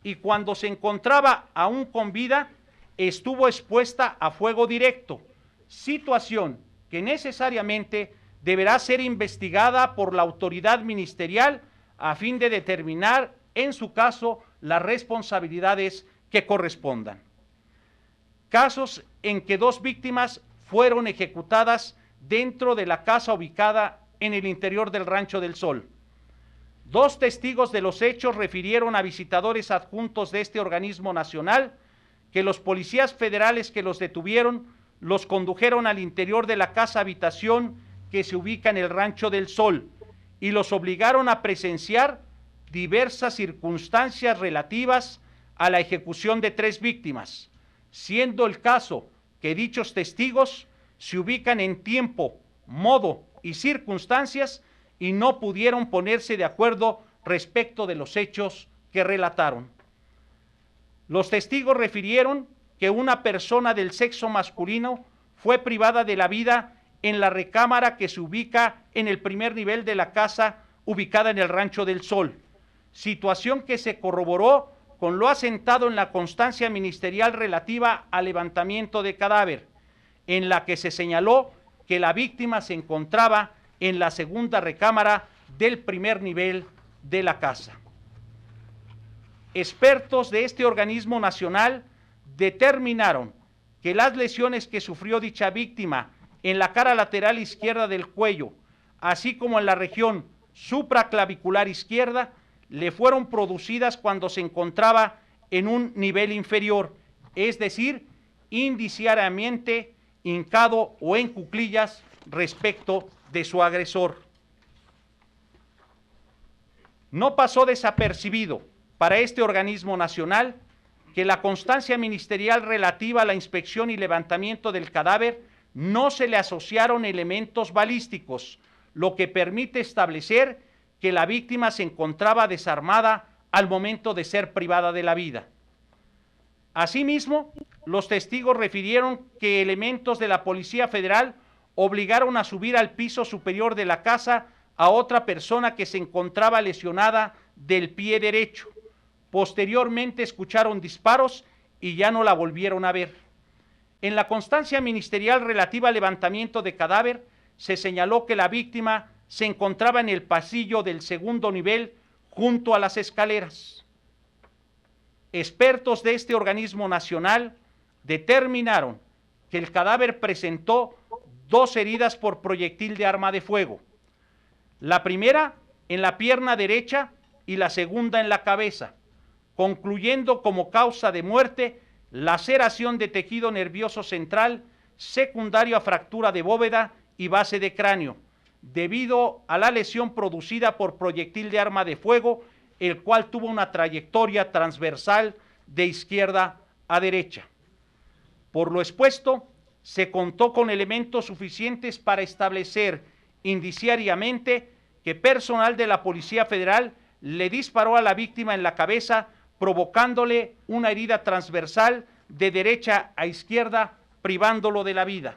y cuando se encontraba aún con vida, estuvo expuesta a fuego directo, situación que necesariamente deberá ser investigada por la autoridad ministerial a fin de determinar, en su caso, las responsabilidades que correspondan. Casos en que 2 víctimas fueron ejecutadas dentro de la casa ubicada en el interior del Rancho del Sol. 2 testigos de los hechos refirieron a visitadores adjuntos de este organismo nacional que los policías federales que los detuvieron los condujeron al interior de la casa habitación que se ubica en el Rancho del Sol y los obligaron a presenciar diversas circunstancias relativas a la ejecución de 3 víctimas, siendo el caso que dichos testigos se ubican en tiempo, modo y circunstancias y no pudieron ponerse de acuerdo respecto de los hechos que relataron. Los testigos refirieron que una persona del sexo masculino fue privada de la vida en la recámara que se ubica en el primer nivel de la casa ubicada en el Rancho del Sol, situación que se corroboró con lo asentado en la constancia ministerial relativa al levantamiento de cadáver, en la que se señaló que la víctima se encontraba en la segunda recámara del primer nivel de la casa. Expertos de este organismo nacional determinaron que las lesiones que sufrió dicha víctima en la cara lateral izquierda del cuello, así como en la región supraclavicular izquierda, le fueron producidas cuando se encontraba en un nivel inferior, es decir, indiciariamente hincado o en cuclillas respecto de su agresor. No pasó desapercibido para este organismo nacional que la constancia ministerial relativa a la inspección y levantamiento del cadáver no se le asociaron elementos balísticos, lo que permite establecer que la víctima se encontraba desarmada al momento de ser privada de la vida. Asimismo, los testigos refirieron que elementos de la Policía Federal obligaron a subir al piso superior de la casa a otra persona que se encontraba lesionada del pie derecho. Posteriormente escucharon disparos y ya no la volvieron a ver. En la constancia ministerial relativa al levantamiento de cadáver, se señaló que la víctima se encontraba en el pasillo del segundo nivel junto a las escaleras. Expertos de este organismo nacional determinaron que el cadáver presentó 2 heridas por proyectil de arma de fuego. La primera en la pierna derecha y la segunda en la cabeza, concluyendo como causa de muerte laceración de tejido nervioso central secundario a fractura de bóveda y base de cráneo, debido a la lesión producida por proyectil de arma de fuego, el cual tuvo una trayectoria transversal de izquierda a derecha. Por lo expuesto, se contó con elementos suficientes para establecer indiciariamente que personal de la Policía Federal le disparó a la víctima en la cabeza, provocándole una herida transversal de derecha a izquierda, privándolo de la vida.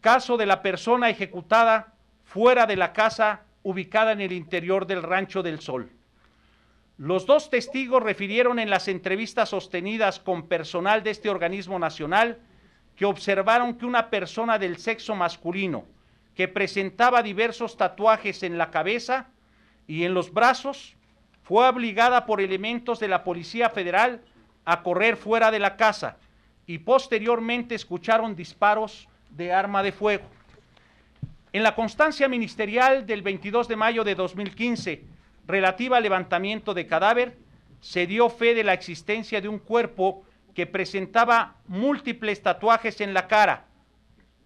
Caso de la persona ejecutada fuera de la casa ubicada en el interior del Rancho del Sol. Los 2 testigos refirieron en las entrevistas sostenidas con personal de este organismo nacional que observaron que una persona del sexo masculino que presentaba diversos tatuajes en la cabeza y en los brazos, fue obligada por elementos de la Policía Federal a correr fuera de la casa y posteriormente escucharon disparos de arma de fuego. En la constancia ministerial del 22 de mayo de 2015, relativa al levantamiento de cadáver, se dio fe de la existencia de un cuerpo que presentaba múltiples tatuajes en la cara,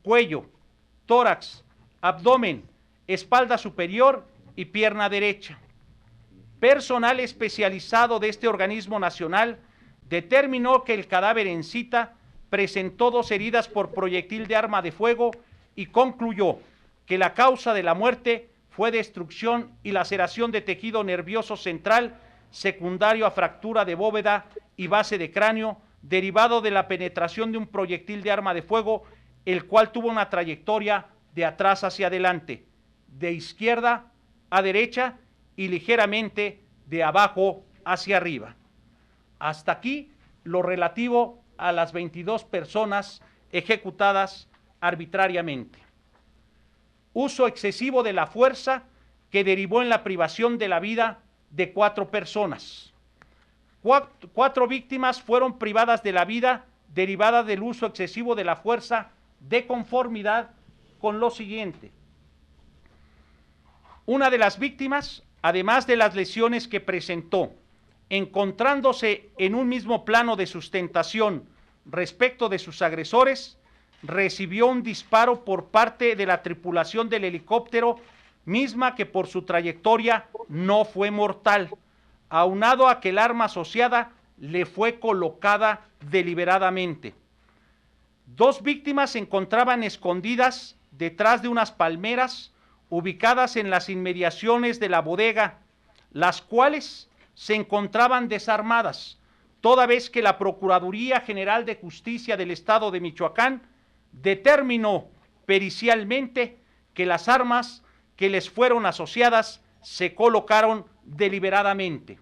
cuello, tórax, abdomen, espalda superior y pierna derecha. Personal especializado de este organismo nacional determinó que el cadáver en cita presentó 2 heridas por proyectil de arma de fuego y concluyó que la causa de la muerte fue destrucción y laceración de tejido nervioso central secundario a fractura de bóveda y base de cráneo derivado de la penetración de un proyectil de arma de fuego, el cual tuvo una trayectoria de atrás hacia adelante, de izquierda a derecha y ligeramente de abajo hacia arriba. Hasta aquí lo relativo a las 22 personas ejecutadas arbitrariamente. Uso excesivo de la fuerza que derivó en la privación de la vida de 4 personas. 4 víctimas fueron privadas de la vida derivada del uso excesivo de la fuerza de conformidad con lo siguiente. Una de las víctimas, además de las lesiones que presentó, encontrándose en un mismo plano de sustentación respecto de sus agresores, recibió un disparo por parte de la tripulación del helicóptero, misma que por su trayectoria no fue mortal, aunado a que el arma asociada le fue colocada deliberadamente. 2 víctimas se encontraban escondidas detrás de unas palmeras ubicadas en las inmediaciones de la bodega, las cuales se encontraban desarmadas, toda vez que la Procuraduría General de Justicia del Estado de Michoacán determinó pericialmente que las armas que les fueron asociadas se colocaron deliberadamente.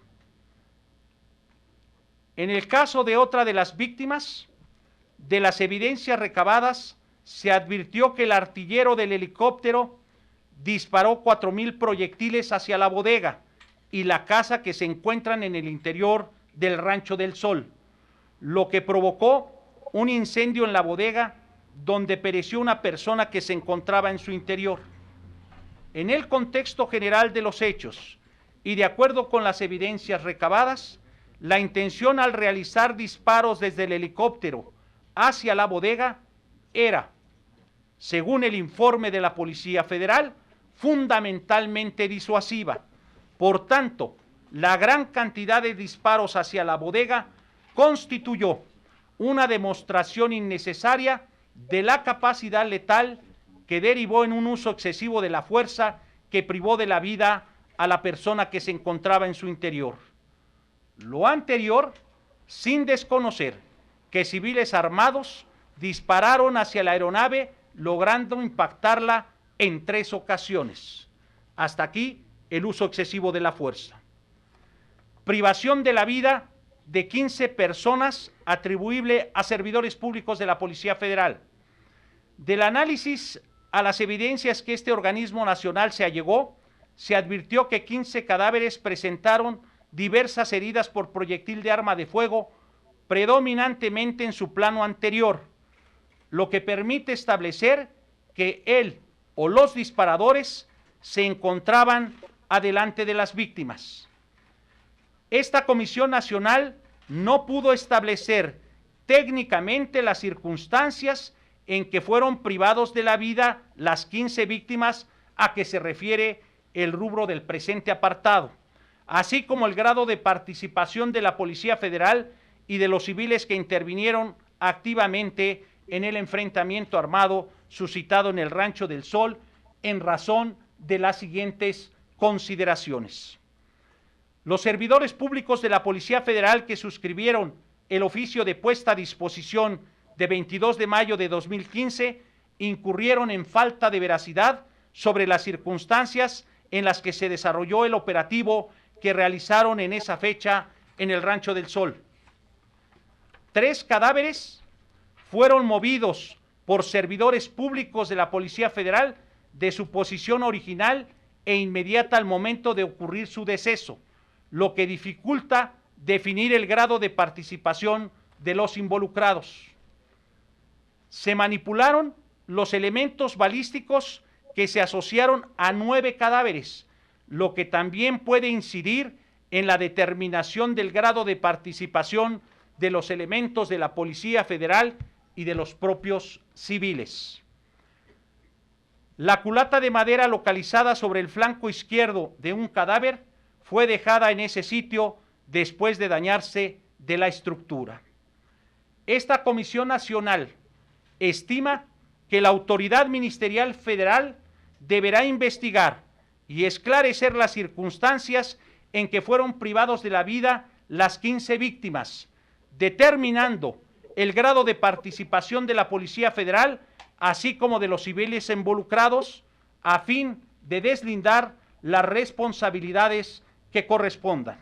En el caso de otra de las víctimas, de las evidencias recabadas, se advirtió que el artillero del helicóptero disparó 4,000 proyectiles hacia la bodega y la casa que se encuentran en el interior del Rancho del Sol, lo que provocó un incendio en la bodega donde pereció una persona que se encontraba en su interior. En el contexto general de los hechos y de acuerdo con las evidencias recabadas, la intención al realizar disparos desde el helicóptero hacia la bodega era, según el informe de la Policía Federal, fundamentalmente disuasiva. Por tanto, la gran cantidad de disparos hacia la bodega constituyó una demostración innecesaria de la capacidad letal que derivó en un uso excesivo de la fuerza que privó de la vida a la persona que se encontraba en su interior. Lo anterior, sin desconocer que civiles armados dispararon hacia la aeronave, logrando impactarla en 3 ocasiones. Hasta aquí el uso excesivo de la fuerza. Privación de la vida de 15 personas atribuible a servidores públicos de la Policía Federal. Del análisis a las evidencias que este organismo nacional se allegó, se advirtió que 15 cadáveres presentaron diversas heridas por proyectil de arma de fuego, predominantemente en su plano anterior, lo que permite establecer que él o los disparadores se encontraban adelante de las víctimas. Esta Comisión Nacional no pudo establecer técnicamente las circunstancias en que fueron privados de la vida las 15 víctimas a que se refiere el rubro del presente apartado, así como el grado de participación de la Policía Federal y de los civiles que intervinieron activamente en el enfrentamiento armado suscitado en el Rancho del Sol, en razón de las siguientes consideraciones. Los servidores públicos de la Policía Federal que suscribieron el oficio de puesta a disposición de 22 de mayo de 2015 incurrieron en falta de veracidad sobre las circunstancias en las que se desarrolló el operativo que realizaron en esa fecha en el Rancho del Sol. 3 cadáveres fueron movidos por servidores públicos de la Policía Federal de su posición original e inmediata al momento de ocurrir su deceso, lo que dificulta definir el grado de participación de los involucrados. Se manipularon los elementos balísticos que se asociaron a 9 cadáveres, lo que también puede incidir en la determinación del grado de participación de los elementos de la Policía Federal y de los propios civiles. La culata de madera localizada sobre el flanco izquierdo de un cadáver fue dejada en ese sitio después de dañarse de la estructura. Esta Comisión Nacional estima que la autoridad ministerial federal deberá investigar y esclarecer las circunstancias en que fueron privados de la vida las 15 víctimas, determinando el grado de participación de la Policía Federal, así como de los civiles involucrados, a fin de deslindar las responsabilidades que correspondan.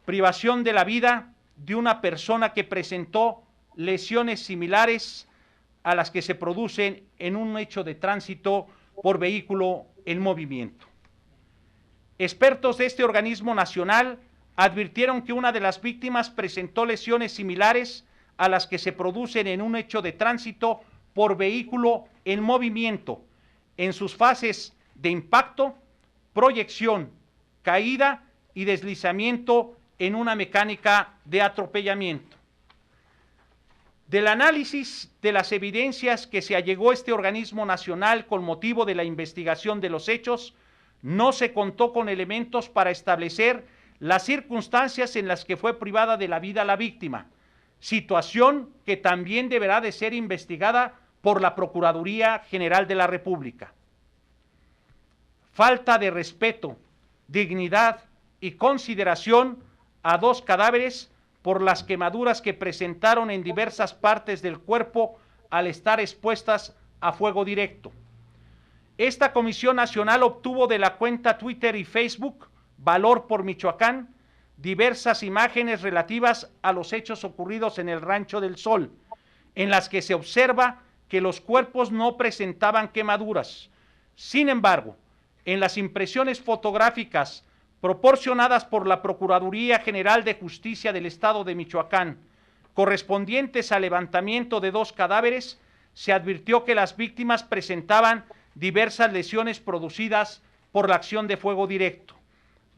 Privación de la vida de una persona que presentó lesiones similares a las que se producen en un hecho de tránsito por vehículo en movimiento. Expertos de este organismo nacional advirtieron que una de las víctimas presentó lesiones similares a las que se producen en un hecho de tránsito por vehículo en movimiento, en sus fases de impacto, proyección, caída y deslizamiento en una mecánica de atropellamiento. Del análisis de las evidencias que se allegó este organismo nacional con motivo de la investigación de los hechos, no se contó con elementos para establecer las circunstancias en las que fue privada de la vida la víctima, situación que también deberá de ser investigada por la Procuraduría General de la República. Falta de respeto, dignidad y consideración a 2 cadáveres por las quemaduras que presentaron en diversas partes del cuerpo al estar expuestas a fuego directo. Esta Comisión Nacional obtuvo de la cuenta Twitter y Facebook Valor por Michoacán diversas imágenes relativas a los hechos ocurridos en el Rancho del Sol, en las que se observa que los cuerpos no presentaban quemaduras. Sin embargo, en las impresiones fotográficas proporcionadas por la Procuraduría General de Justicia del Estado de Michoacán, correspondientes al levantamiento de 2 cadáveres, se advirtió que las víctimas presentaban diversas lesiones producidas por la acción de fuego directo,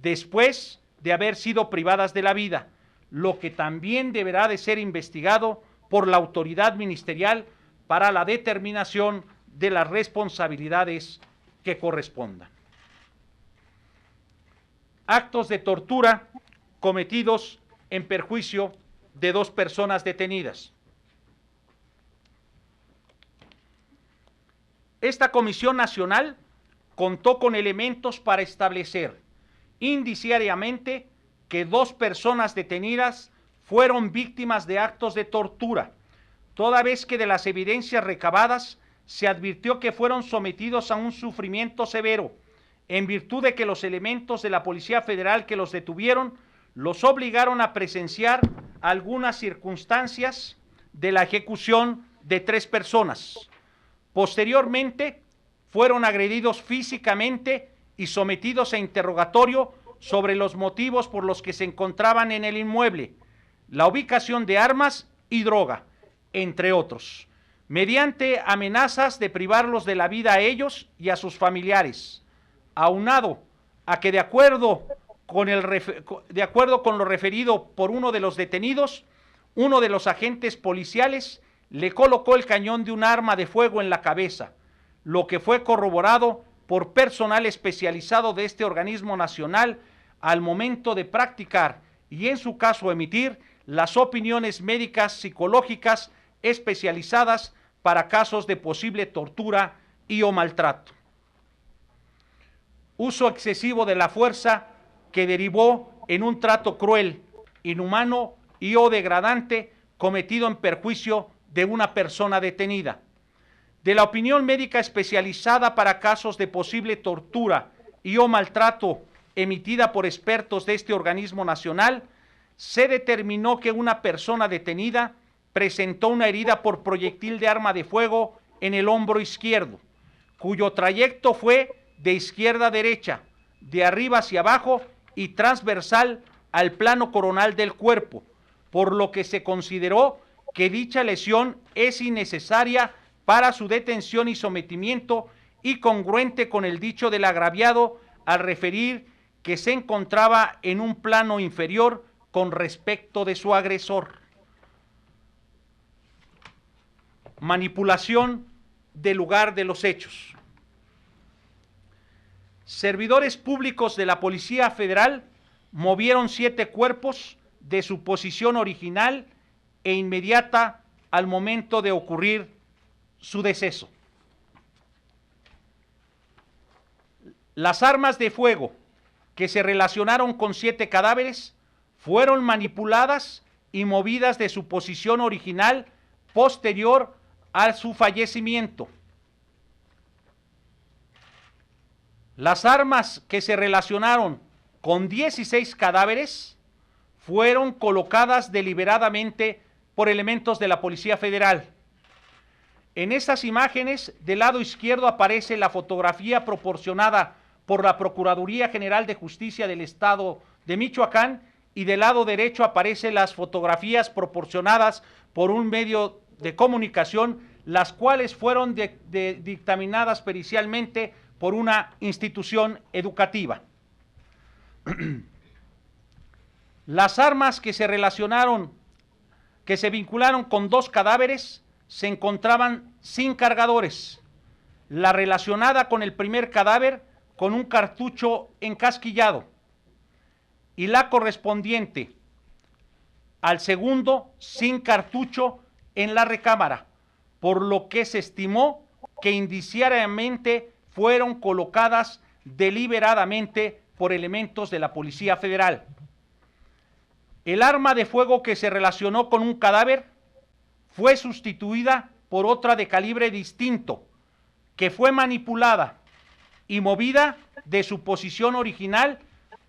después de haber sido privadas de la vida, lo que también deberá de ser investigado por la autoridad ministerial para la determinación de las responsabilidades que correspondan. Actos de tortura cometidos en perjuicio de 2 personas detenidas. Esta Comisión Nacional contó con elementos para establecer indiciariamente que 2 personas detenidas fueron víctimas de actos de tortura, toda vez que de las evidencias recabadas se advirtió que fueron sometidos a un sufrimiento severo, en virtud de que los elementos de la Policía Federal que los detuvieron los obligaron a presenciar algunas circunstancias de la ejecución de 3 personas. Posteriormente, fueron agredidos físicamente y sometidos a interrogatorio sobre los motivos por los que se encontraban en el inmueble, la ubicación de armas y droga, entre otros, mediante amenazas de privarlos de la vida a ellos y a sus familiares, aunado a que de acuerdo con lo referido por uno de los detenidos, uno de los agentes policiales le colocó el cañón de un arma de fuego en la cabeza, lo que fue corroborado por personal especializado de este organismo nacional al momento de practicar y en su caso emitir las opiniones médicas psicológicas especializadas para casos de posible tortura y o maltrato. Uso excesivo de la fuerza que derivó en un trato cruel, inhumano y o degradante cometido en perjuicio de una persona detenida. De la opinión médica especializada para casos de posible tortura y o maltrato emitida por expertos de este organismo nacional, se determinó que una persona detenida presentó una herida por proyectil de arma de fuego en el hombro izquierdo, cuyo trayecto fue de izquierda a derecha, de arriba hacia abajo y transversal al plano coronal del cuerpo, por lo que se consideró que dicha lesión es innecesaria para su detención y sometimiento y congruente con el dicho del agraviado al referir que se encontraba en un plano inferior con respecto de su agresor. Manipulación del lugar de los hechos. Servidores públicos de la Policía Federal movieron 7 cuerpos de su posición original e inmediata al momento de ocurrir su deceso. Las armas de fuego que se relacionaron con 7 cadáveres fueron manipuladas y movidas de su posición original posterior a su fallecimiento. Las armas que se relacionaron con 16 cadáveres fueron colocadas deliberadamente por elementos de la Policía Federal. En esas imágenes, del lado izquierdo aparece la fotografía proporcionada por la Procuraduría General de Justicia del Estado de Michoacán y del lado derecho aparecen las fotografías proporcionadas por un medio de comunicación, las cuales fueron dictaminadas pericialmente por una institución educativa. Las armas que se relacionaron, que se vincularon con 2 cadáveres, se encontraban sin cargadores. La relacionada con el primer cadáver con un cartucho encasquillado y la correspondiente al segundo sin cartucho en la recámara, por lo que se estimó que indiciariamente fueron colocadas deliberadamente por elementos de la Policía Federal. El arma de fuego que se relacionó con un cadáver fue sustituida por otra de calibre distinto, que fue manipulada y movida de su posición original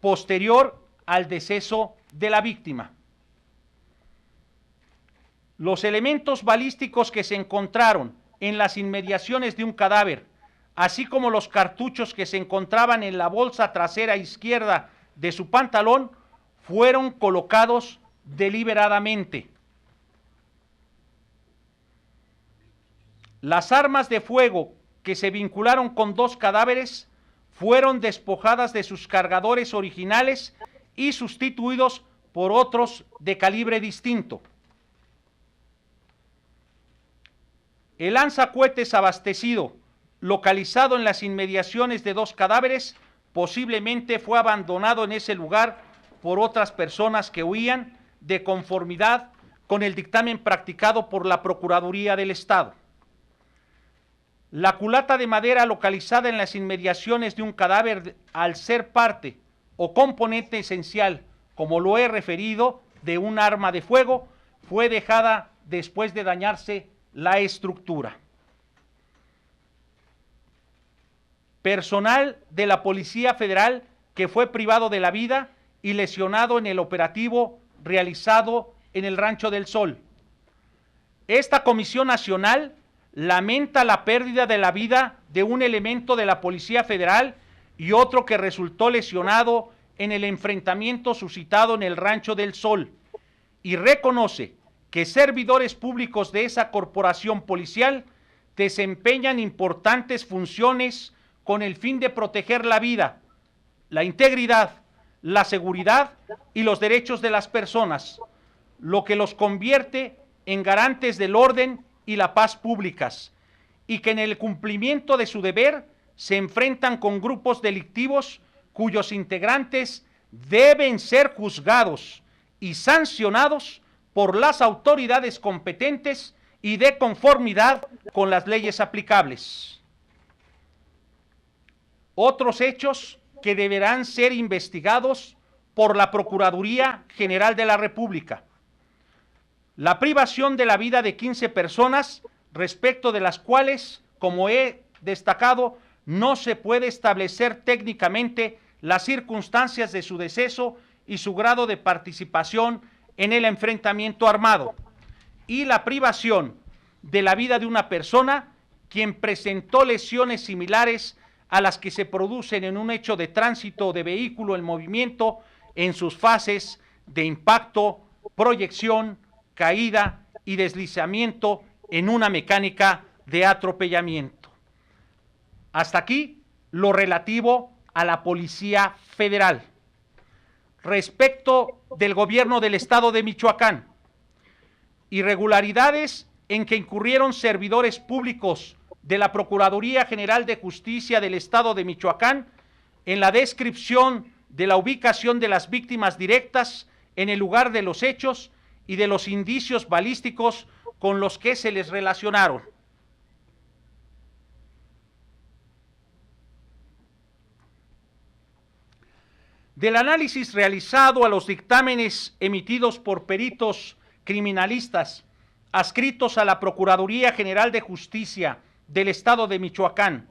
posterior al deceso de la víctima. Los elementos balísticos que se encontraron en las inmediaciones de un cadáver, así como los cartuchos que se encontraban en la bolsa trasera izquierda de su pantalón, fueron colocados deliberadamente. Las armas de fuego que se vincularon con 2 cadáveres fueron despojadas de sus cargadores originales y sustituidos por otros de calibre distinto. El lanzacohetes abastecido, localizado en las inmediaciones de 2 cadáveres, posiblemente fue abandonado en ese lugar por otras personas que huían de conformidad con el dictamen practicado por la Procuraduría del Estado. La culata de madera localizada en las inmediaciones de un cadáver, al ser parte o componente esencial, como lo he referido, de un arma de fuego, fue dejada después de dañarse la estructura. Personal de la Policía Federal que fue privado de la vida y lesionado en el operativo realizado en el Rancho del Sol. Esta Comisión Nacional lamenta la pérdida de la vida de un elemento de la Policía Federal y otro que resultó lesionado en el enfrentamiento suscitado en el Rancho del Sol, y reconoce que servidores públicos de esa corporación policial desempeñan importantes funciones con el fin de proteger la vida, la integridad, la seguridad y los derechos de las personas, lo que los convierte en garantes del orden y la paz públicas, y que en el cumplimiento de su deber se enfrentan con grupos delictivos cuyos integrantes deben ser juzgados y sancionados por las autoridades competentes y de conformidad con las leyes aplicables. Otros hechos que deberán ser investigados por la Procuraduría General de la República: la privación de la vida de 15 personas, respecto de las cuales, como he destacado, no se puede establecer técnicamente las circunstancias de su deceso y su grado de participación en el enfrentamiento armado, y la privación de la vida de una persona quien presentó lesiones similares a las que se producen en un hecho de tránsito de vehículo en movimiento en sus fases de impacto, proyección, caída y deslizamiento en una mecánica de atropellamiento. Hasta aquí lo relativo a la Policía Federal. Respecto del gobierno del estado de Michoacán, irregularidades en que incurrieron servidores públicos de la Procuraduría General de Justicia del estado de Michoacán en la descripción de la ubicación de las víctimas directas en el lugar de los hechos y de los indicios balísticos con los que se les relacionaron. Del análisis realizado a los dictámenes emitidos por peritos criminalistas adscritos a la Procuraduría General de Justicia del estado de Michoacán,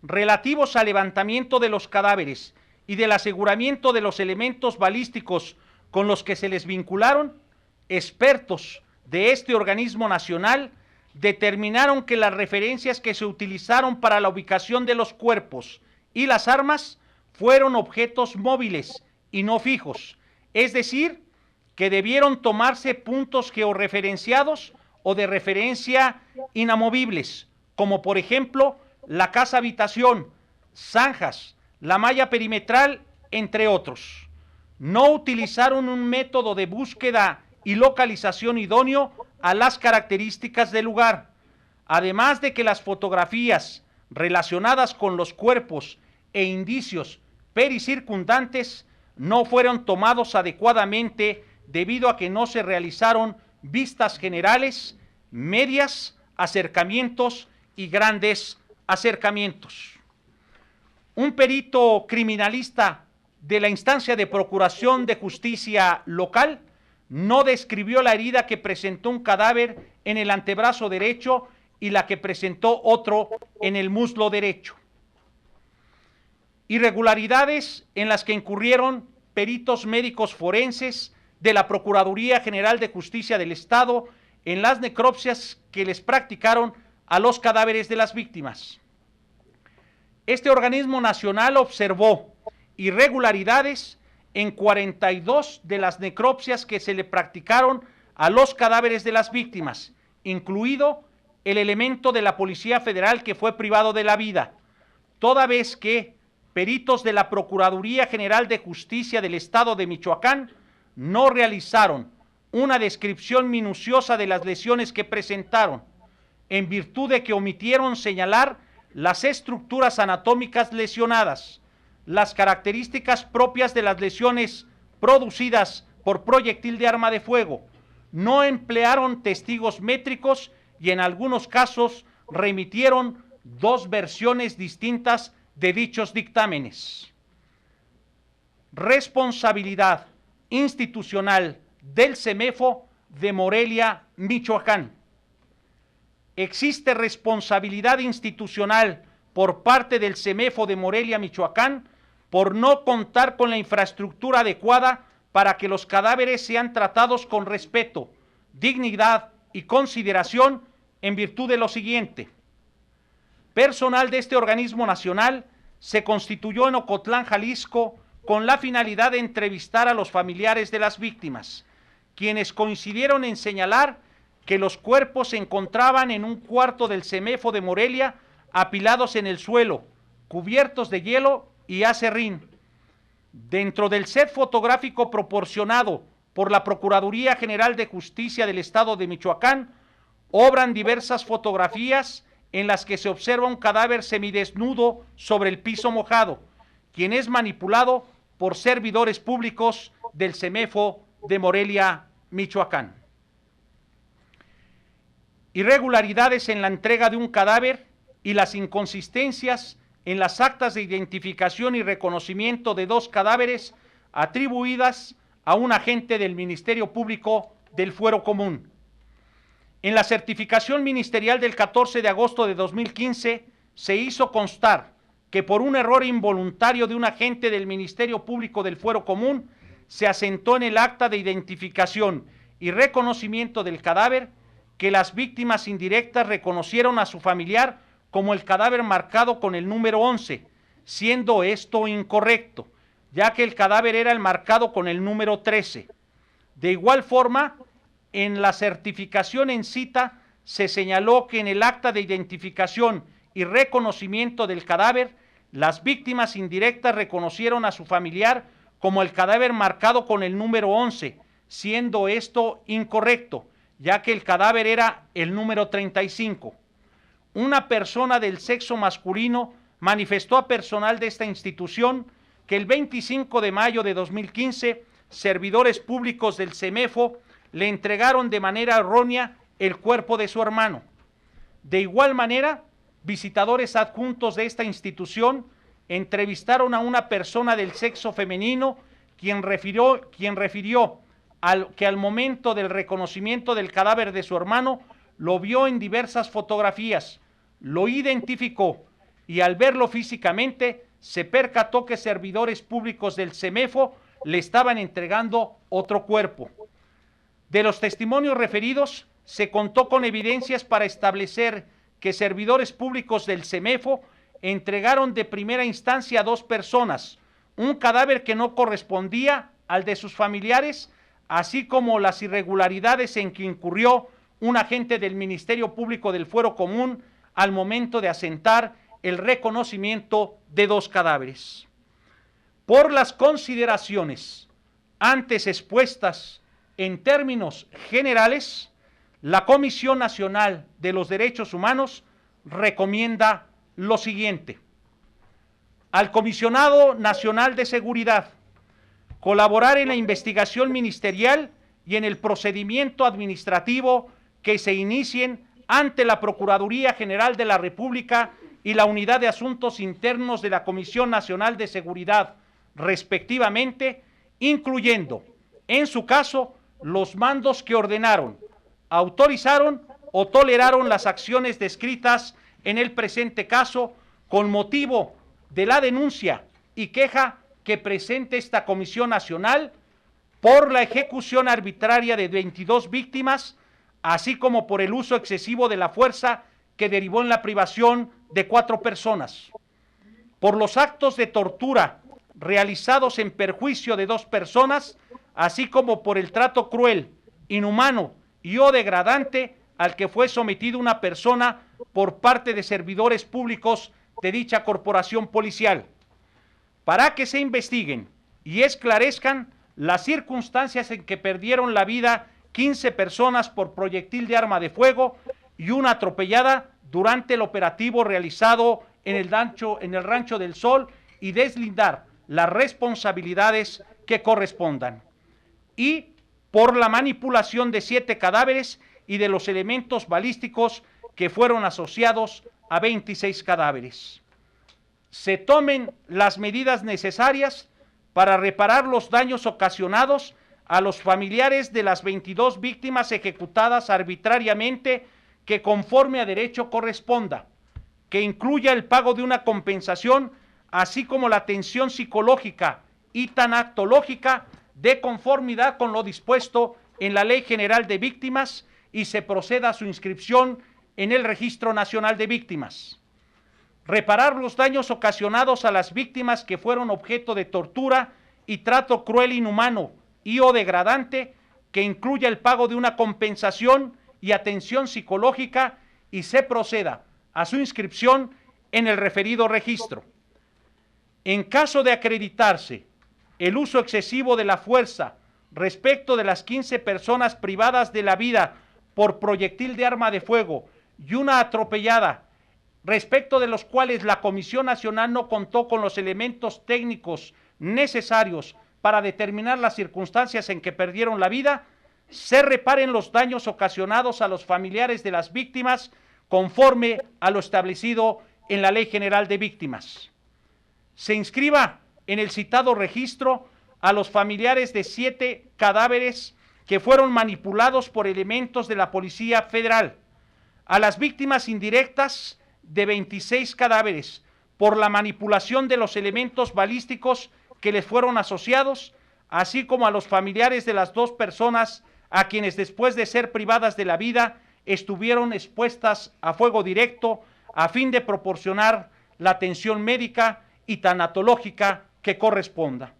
relativos al levantamiento de los cadáveres y del aseguramiento de los elementos balísticos con los que se les vincularon, expertos de este organismo nacional determinaron que las referencias que se utilizaron para la ubicación de los cuerpos y las armas fueron objetos móviles y no fijos, es decir, que debieron tomarse puntos georreferenciados o de referencia inamovibles, como por ejemplo la casa habitación, zanjas, la malla perimetral, entre otros. No utilizaron un método de búsqueda y localización idóneo a las características del lugar, además de que las fotografías relacionadas con los cuerpos e indicios pericircundantes no fueron tomados adecuadamente debido a que no se realizaron vistas generales, medias, acercamientos y grandes acercamientos. Un perito criminalista de la instancia de Procuración de Justicia local no describió la herida que presentó un cadáver en el antebrazo derecho y la que presentó otro en el muslo derecho. Irregularidades en las que incurrieron peritos médicos forenses de la Procuraduría General de Justicia del Estado en las necropsias que les practicaron a los cadáveres de las víctimas. Este organismo nacional observó irregularidades en 42 de las necropsias que se le practicaron a los cadáveres de las víctimas, incluido el elemento de la Policía Federal que fue privado de la vida, toda vez que peritos de la Procuraduría General de Justicia del Estado de Michoacán no realizaron una descripción minuciosa de las lesiones que presentaron, en virtud de que omitieron señalar las estructuras anatómicas lesionadas, las características propias de las lesiones producidas por proyectil de arma de fuego, no emplearon testigos métricos y en algunos casos remitieron dos versiones distintas de dichos dictámenes. Responsabilidad institucional del CEMEFO de Morelia, Michoacán. Existe responsabilidad institucional por parte del CEMEFO de Morelia, Michoacán, por no contar con la infraestructura adecuada para que los cadáveres sean tratados con respeto, dignidad y consideración en virtud de lo siguiente. Personal de este organismo nacional se constituyó en Ocotlán, Jalisco, con la finalidad de entrevistar a los familiares de las víctimas, quienes coincidieron en señalar que los cuerpos se encontraban en un cuarto del CEMEFO de Morelia, apilados en el suelo, cubiertos de hielo y acerrín. Dentro del set fotográfico proporcionado por la Procuraduría General de Justicia del Estado de Michoacán, obran diversas fotografías en las que se observa un cadáver semidesnudo sobre el piso mojado, quien es manipulado por servidores públicos del CEMEFO de Morelia, Michoacán. Irregularidades en la entrega de un cadáver y las inconsistencias en las actas de identificación y reconocimiento de dos cadáveres atribuidas a un agente del Ministerio Público del Fuero Común. En la certificación ministerial del 14 de agosto de 2015 se hizo constar que por un error involuntario de un agente del Ministerio Público del Fuero Común se asentó en el acta de identificación y reconocimiento del cadáver que las víctimas indirectas reconocieron a su familiar como el cadáver marcado con el número 11, siendo esto incorrecto, ya que el cadáver era enmarcado con el número 13. De igual forma, en la certificación en cita se señaló que en el acta de identificación y reconocimiento del cadáver, las víctimas indirectas reconocieron a su familiar como el cadáver marcado con el número 11, siendo esto incorrecto, ya que el cadáver era el número 35. Una persona del sexo masculino manifestó a personal de esta institución que el 25 de mayo de 2015, servidores públicos del CEMEFO le entregaron de manera errónea el cuerpo de su hermano. De igual manera, visitadores adjuntos de esta institución entrevistaron a una persona del sexo femenino quien refirió que al momento del reconocimiento del cadáver de su hermano lo vio en diversas fotografías, lo identificó y al verlo físicamente se percató que servidores públicos del CEMEFO le estaban entregando otro cuerpo. De los testimonios referidos, se contó con evidencias para establecer que servidores públicos del CEMEFO entregaron de primera instancia a 2 personas, un cadáver que no correspondía al de sus familiares, así como las irregularidades en que incurrió un agente del Ministerio Público del Fuero Común al momento de asentar el reconocimiento de 2 cadáveres. Por las consideraciones antes expuestas en términos generales, la Comisión Nacional de los Derechos Humanos recomienda lo siguiente: al Comisionado Nacional de Seguridad colaborar en la investigación ministerial y en el procedimiento administrativo que se inicien ante la Procuraduría General de la República y la Unidad de Asuntos Internos de la Comisión Nacional de Seguridad, respectivamente, incluyendo, en su caso, los mandos que ordenaron, autorizaron o toleraron las acciones descritas en el presente caso con motivo de la denuncia y queja que presente esta Comisión Nacional por la ejecución arbitraria de 22 víctimas, así como por el uso excesivo de la fuerza que derivó en la privación de 4 personas, por los actos de tortura realizados en perjuicio de 2 personas, así como por el trato cruel, inhumano y o degradante al que fue sometido una persona por parte de servidores públicos de dicha corporación policial, para que se investiguen y esclarezcan las circunstancias en que perdieron la vida 15 personas por proyectil de arma de fuego y una atropellada durante el operativo realizado en el Rancho del Sol, y deslindar las responsabilidades que correspondan. Y por la manipulación de 7 cadáveres y de los elementos balísticos que fueron asociados a 26 cadáveres. Se tomen las medidas necesarias para reparar los daños ocasionados a los familiares de las 22 víctimas ejecutadas arbitrariamente, que conforme a derecho corresponda, que incluya el pago de una compensación, así como la atención psicológica y tanatológica de conformidad con lo dispuesto en la Ley General de Víctimas, y se proceda a su inscripción en el Registro Nacional de Víctimas. Reparar los daños ocasionados a las víctimas que fueron objeto de tortura y trato cruel, inhumano y o degradante, que incluya el pago de una compensación y atención psicológica, y se proceda a su inscripción en el referido registro. En caso de acreditarse el uso excesivo de la fuerza respecto de las 15 personas privadas de la vida por proyectil de arma de fuego y una atropellada, respecto de los cuales la Comisión Nacional no contó con los elementos técnicos necesarios para determinar las circunstancias en que perdieron la vida, se reparen los daños ocasionados a los familiares de las víctimas conforme a lo establecido en la Ley General de Víctimas. Se inscriba en el citado registro a los familiares de 7 cadáveres que fueron manipulados por elementos de la Policía Federal, a las víctimas indirectas de 26 cadáveres por la manipulación de los elementos balísticos que les fueron asociados, así como a los familiares de las 2 personas a quienes, después de ser privadas de la vida, estuvieron expuestas a fuego directo a fin de proporcionar la atención médica y tanatológica que corresponda.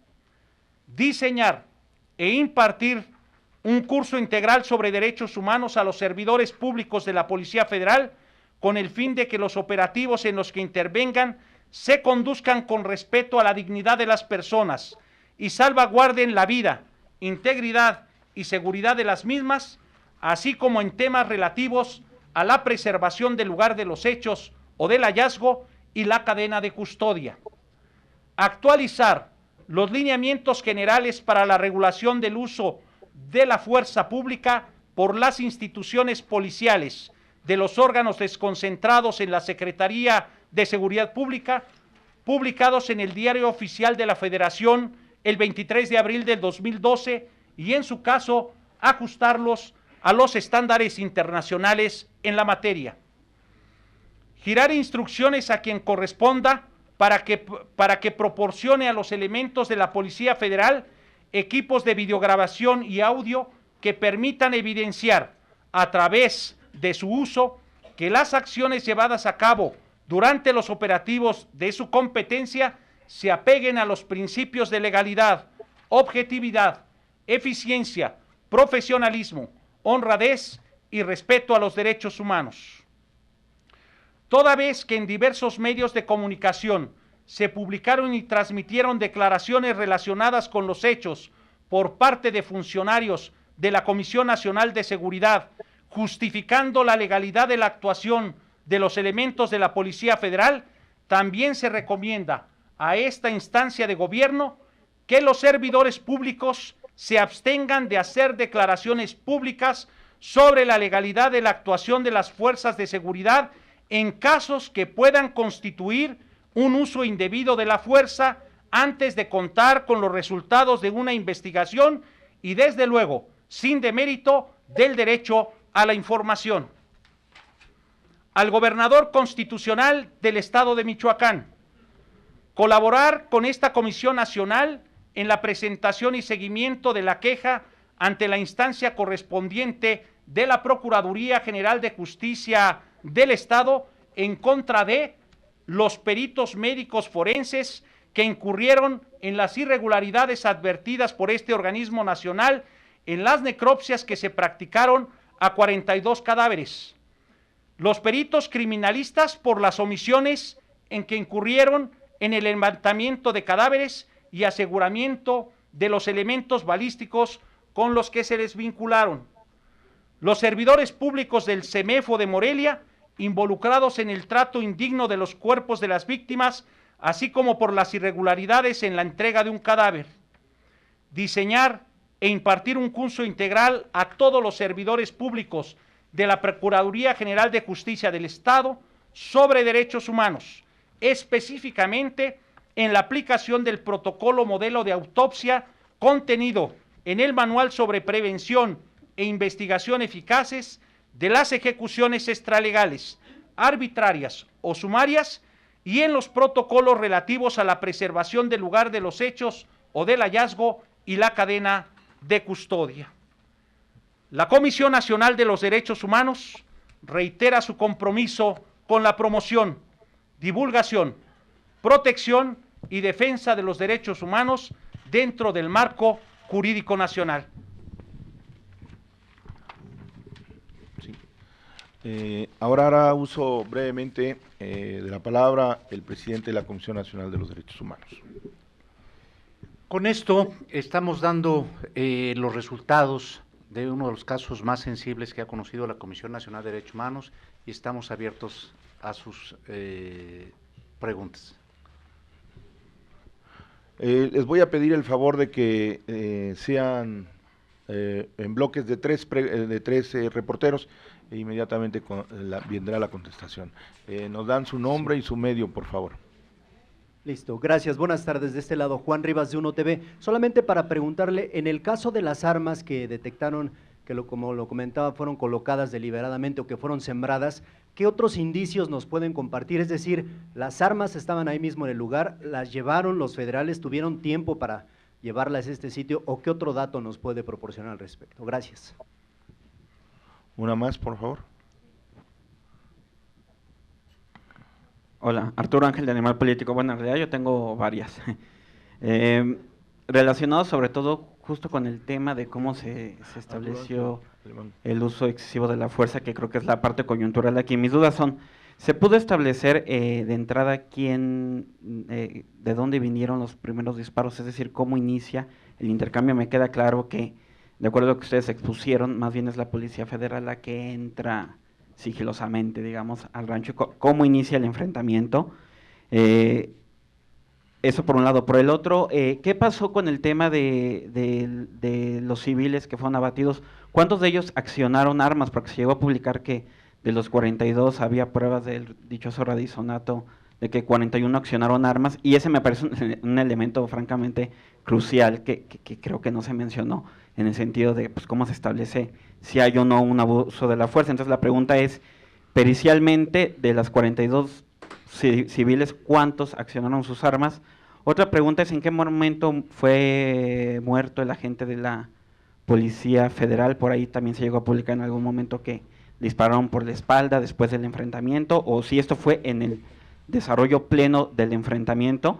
Diseñar e impartir un curso integral sobre derechos humanos a los servidores públicos de la Policía Federal con el fin de que los operativos en los que intervengan se conduzcan con respeto a la dignidad de las personas y salvaguarden la vida, integridad y seguridad de las mismas, así como en temas relativos a la preservación del lugar de los hechos o del hallazgo y la cadena de custodia. Actualizar los lineamientos generales para la regulación del uso de la fuerza pública por las instituciones policiales, de los órganos desconcentrados en la Secretaría de Seguridad Pública, publicados en el Diario Oficial de la Federación el 23 de abril del 2012 y en su caso ajustarlos a los estándares internacionales en la materia. Girar instrucciones a quien corresponda para que proporcione a los elementos de la Policía Federal equipos de videograbación y audio que permitan evidenciar a través de su uso que las acciones llevadas a cabo durante los operativos de su competencia se apeguen a los principios de legalidad, objetividad, eficiencia, profesionalismo, honradez y respeto a los derechos humanos. Toda vez que en diversos medios de comunicación se publicaron y transmitieron declaraciones relacionadas con los hechos por parte de funcionarios de la Comisión Nacional de Seguridad, justificando la legalidad de la actuación de los elementos de la Policía Federal, también se recomienda a esta instancia de gobierno que los servidores públicos se abstengan de hacer declaraciones públicas sobre la legalidad de la actuación de las fuerzas de seguridad en casos que puedan constituir un uso indebido de la fuerza antes de contar con los resultados de una investigación y, desde luego, sin demérito del derecho a la información. Al gobernador constitucional del estado de Michoacán, colaborar con esta Comisión Nacional en la presentación y seguimiento de la queja ante la instancia correspondiente de la Procuraduría General de Justicia del Estado en contra de los peritos médicos forenses que incurrieron en las irregularidades advertidas por este organismo nacional en las necropsias que se practicaron a 42 cadáveres. Los peritos criminalistas por las omisiones en que incurrieron en el levantamiento de cadáveres y aseguramiento de los elementos balísticos con los que se les vincularon. Los servidores públicos del CEMEFO de Morelia involucrados en el trato indigno de los cuerpos de las víctimas, así como por las irregularidades en la entrega de un cadáver. Diseñar e impartir un curso integral a todos los servidores públicos de la Procuraduría General de Justicia del Estado sobre derechos humanos, específicamente en la aplicación del protocolo modelo de autopsia contenido en el Manual sobre Prevención e Investigación Eficaces de las ejecuciones extralegales, arbitrarias o sumarias y en los protocolos relativos a la preservación del lugar de los hechos o del hallazgo y la cadena de custodia. La Comisión Nacional de los Derechos Humanos reitera su compromiso con la promoción, divulgación, protección y defensa de los derechos humanos dentro del marco jurídico nacional. Ahora hará uso brevemente de la palabra el presidente de la Comisión Nacional de los Derechos Humanos. Con esto estamos dando los resultados de uno de los casos más sensibles que ha conocido la Comisión Nacional de Derechos Humanos y estamos abiertos a sus preguntas. Les voy a pedir el favor de que sean en bloques de tres reporteros e inmediatamente vendrá la contestación. Nos dan su nombre y su medio, por favor. Listo, gracias. Buenas tardes. De este lado, Juan Rivas de 1TV. Solamente para preguntarle, en el caso de las armas que detectaron, que como lo comentaba, fueron colocadas deliberadamente o que fueron sembradas, ¿qué otros indicios nos pueden compartir? Es decir, las armas estaban ahí mismo en el lugar, las llevaron los federales, tuvieron tiempo para llevarlas a este sitio, ¿o qué otro dato nos puede proporcionar al respecto? Gracias. Una más, por favor. Hola, Arturo Ángel de Animal Político. Bueno, en realidad yo tengo varias. Relacionado sobre todo justo con el tema de cómo se estableció el uso excesivo de la fuerza, que creo que es la parte coyuntural aquí. Mis dudas son, ¿se pudo establecer de entrada de dónde vinieron los primeros disparos? Es decir, ¿cómo inicia el intercambio? Me queda claro que, de acuerdo a lo que ustedes expusieron, más bien es la Policía Federal la que entra sigilosamente, digamos, al rancho. ¿Cómo inicia el enfrentamiento? Eso por un lado. Por el otro, ¿qué pasó con el tema de los civiles que fueron abatidos? ¿Cuántos de ellos accionaron armas? Porque se llegó a publicar que de los 42 había pruebas del dichoso radisonato de que 41 accionaron armas, y ese me parece un elemento francamente crucial que creo que no se mencionó, en el sentido de pues, cómo se establece si hay o no un abuso de la fuerza. Entonces la pregunta es, pericialmente, de las 42 civiles, ¿cuántos accionaron sus armas? Otra pregunta es, ¿en qué momento fue muerto el agente de la Policía Federal? Por ahí también se llegó a publicar en algún momento que dispararon por la espalda después del enfrentamiento, o si esto fue en el desarrollo pleno del enfrentamiento.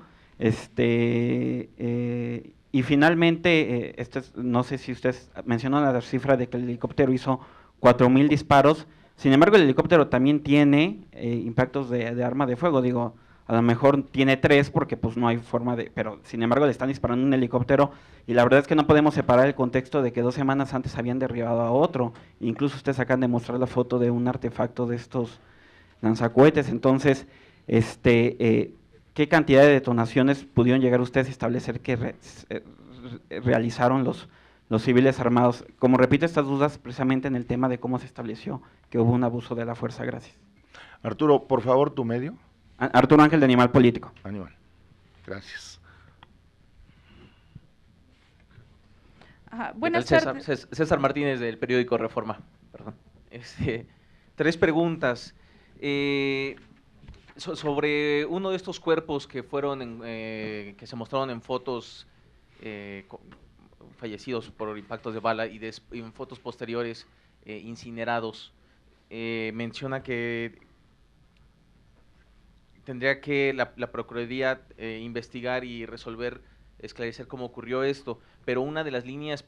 Y finalmente, no sé si ustedes mencionaron la cifra de que el helicóptero hizo 4,000 disparos. Sin embargo, el helicóptero también tiene impactos de arma de fuego. Digo, a lo mejor tiene 3 porque pues no hay forma de... Pero sin embargo le están disparando un helicóptero, y la verdad es que no podemos separar el contexto de que 2 semanas antes habían derribado a otro. Incluso ustedes acaban de mostrar la foto de un artefacto de estos lanzacohetes. Entonces, ¿qué cantidad de detonaciones pudieron llegar ustedes a establecer que realizaron los civiles armados? Como repito estas dudas precisamente en el tema de cómo se estableció que hubo un abuso de la fuerza. Gracias. Arturo, por favor, tu medio. Arturo Ángel de Animal Político. Aníbal. Gracias. Buenas tardes. César Martínez, del periódico Reforma. Perdón. 3 preguntas. Sobre uno de estos cuerpos que fueron que se mostraron en fotos fallecidos por impactos de bala, y en fotos posteriores incinerados, menciona que tendría que la Procuraduría investigar y esclarecer cómo ocurrió esto, pero una de las líneas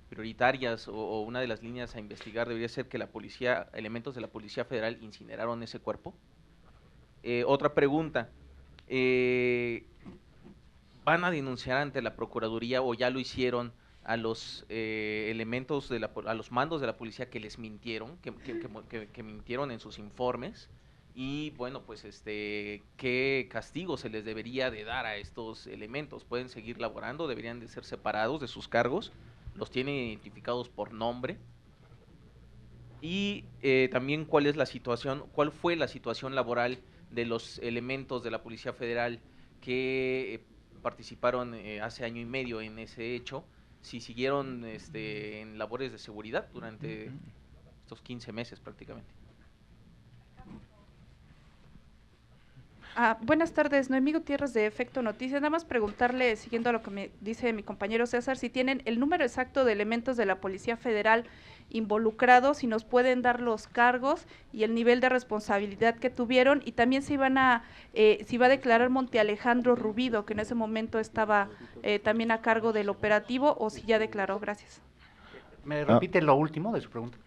prioritarias o una de las líneas a investigar debería ser que elementos de la Policía Federal incineraron ese cuerpo. Otra pregunta, ¿van a denunciar ante la Procuraduría o ya lo hicieron a los elementos a los mandos de la policía que les mintieron, que mintieron en sus informes? Y bueno, pues ¿qué castigo se les debería de dar a estos elementos? ¿Pueden seguir laborando? ¿Deberían de ser separados de sus cargos? ¿Los tienen identificados por nombre? Y también cuál fue la situación laboral de los elementos de la Policía Federal que participaron hace año y medio en ese hecho, si siguieron en labores de seguridad durante estos 15 meses prácticamente. Buenas tardes, Noemí Gutiérrez de Efecto Noticias. Nada más preguntarle, siguiendo a lo que me dice mi compañero César, si tienen el número exacto de elementos de la Policía Federal involucrados, si nos pueden dar los cargos y el nivel de responsabilidad que tuvieron, y también si va a declarar Monte Alejandro Rubido, que en ese momento estaba también a cargo del operativo, o si ya declaró. Gracias. ¿Me repite lo último de su pregunta?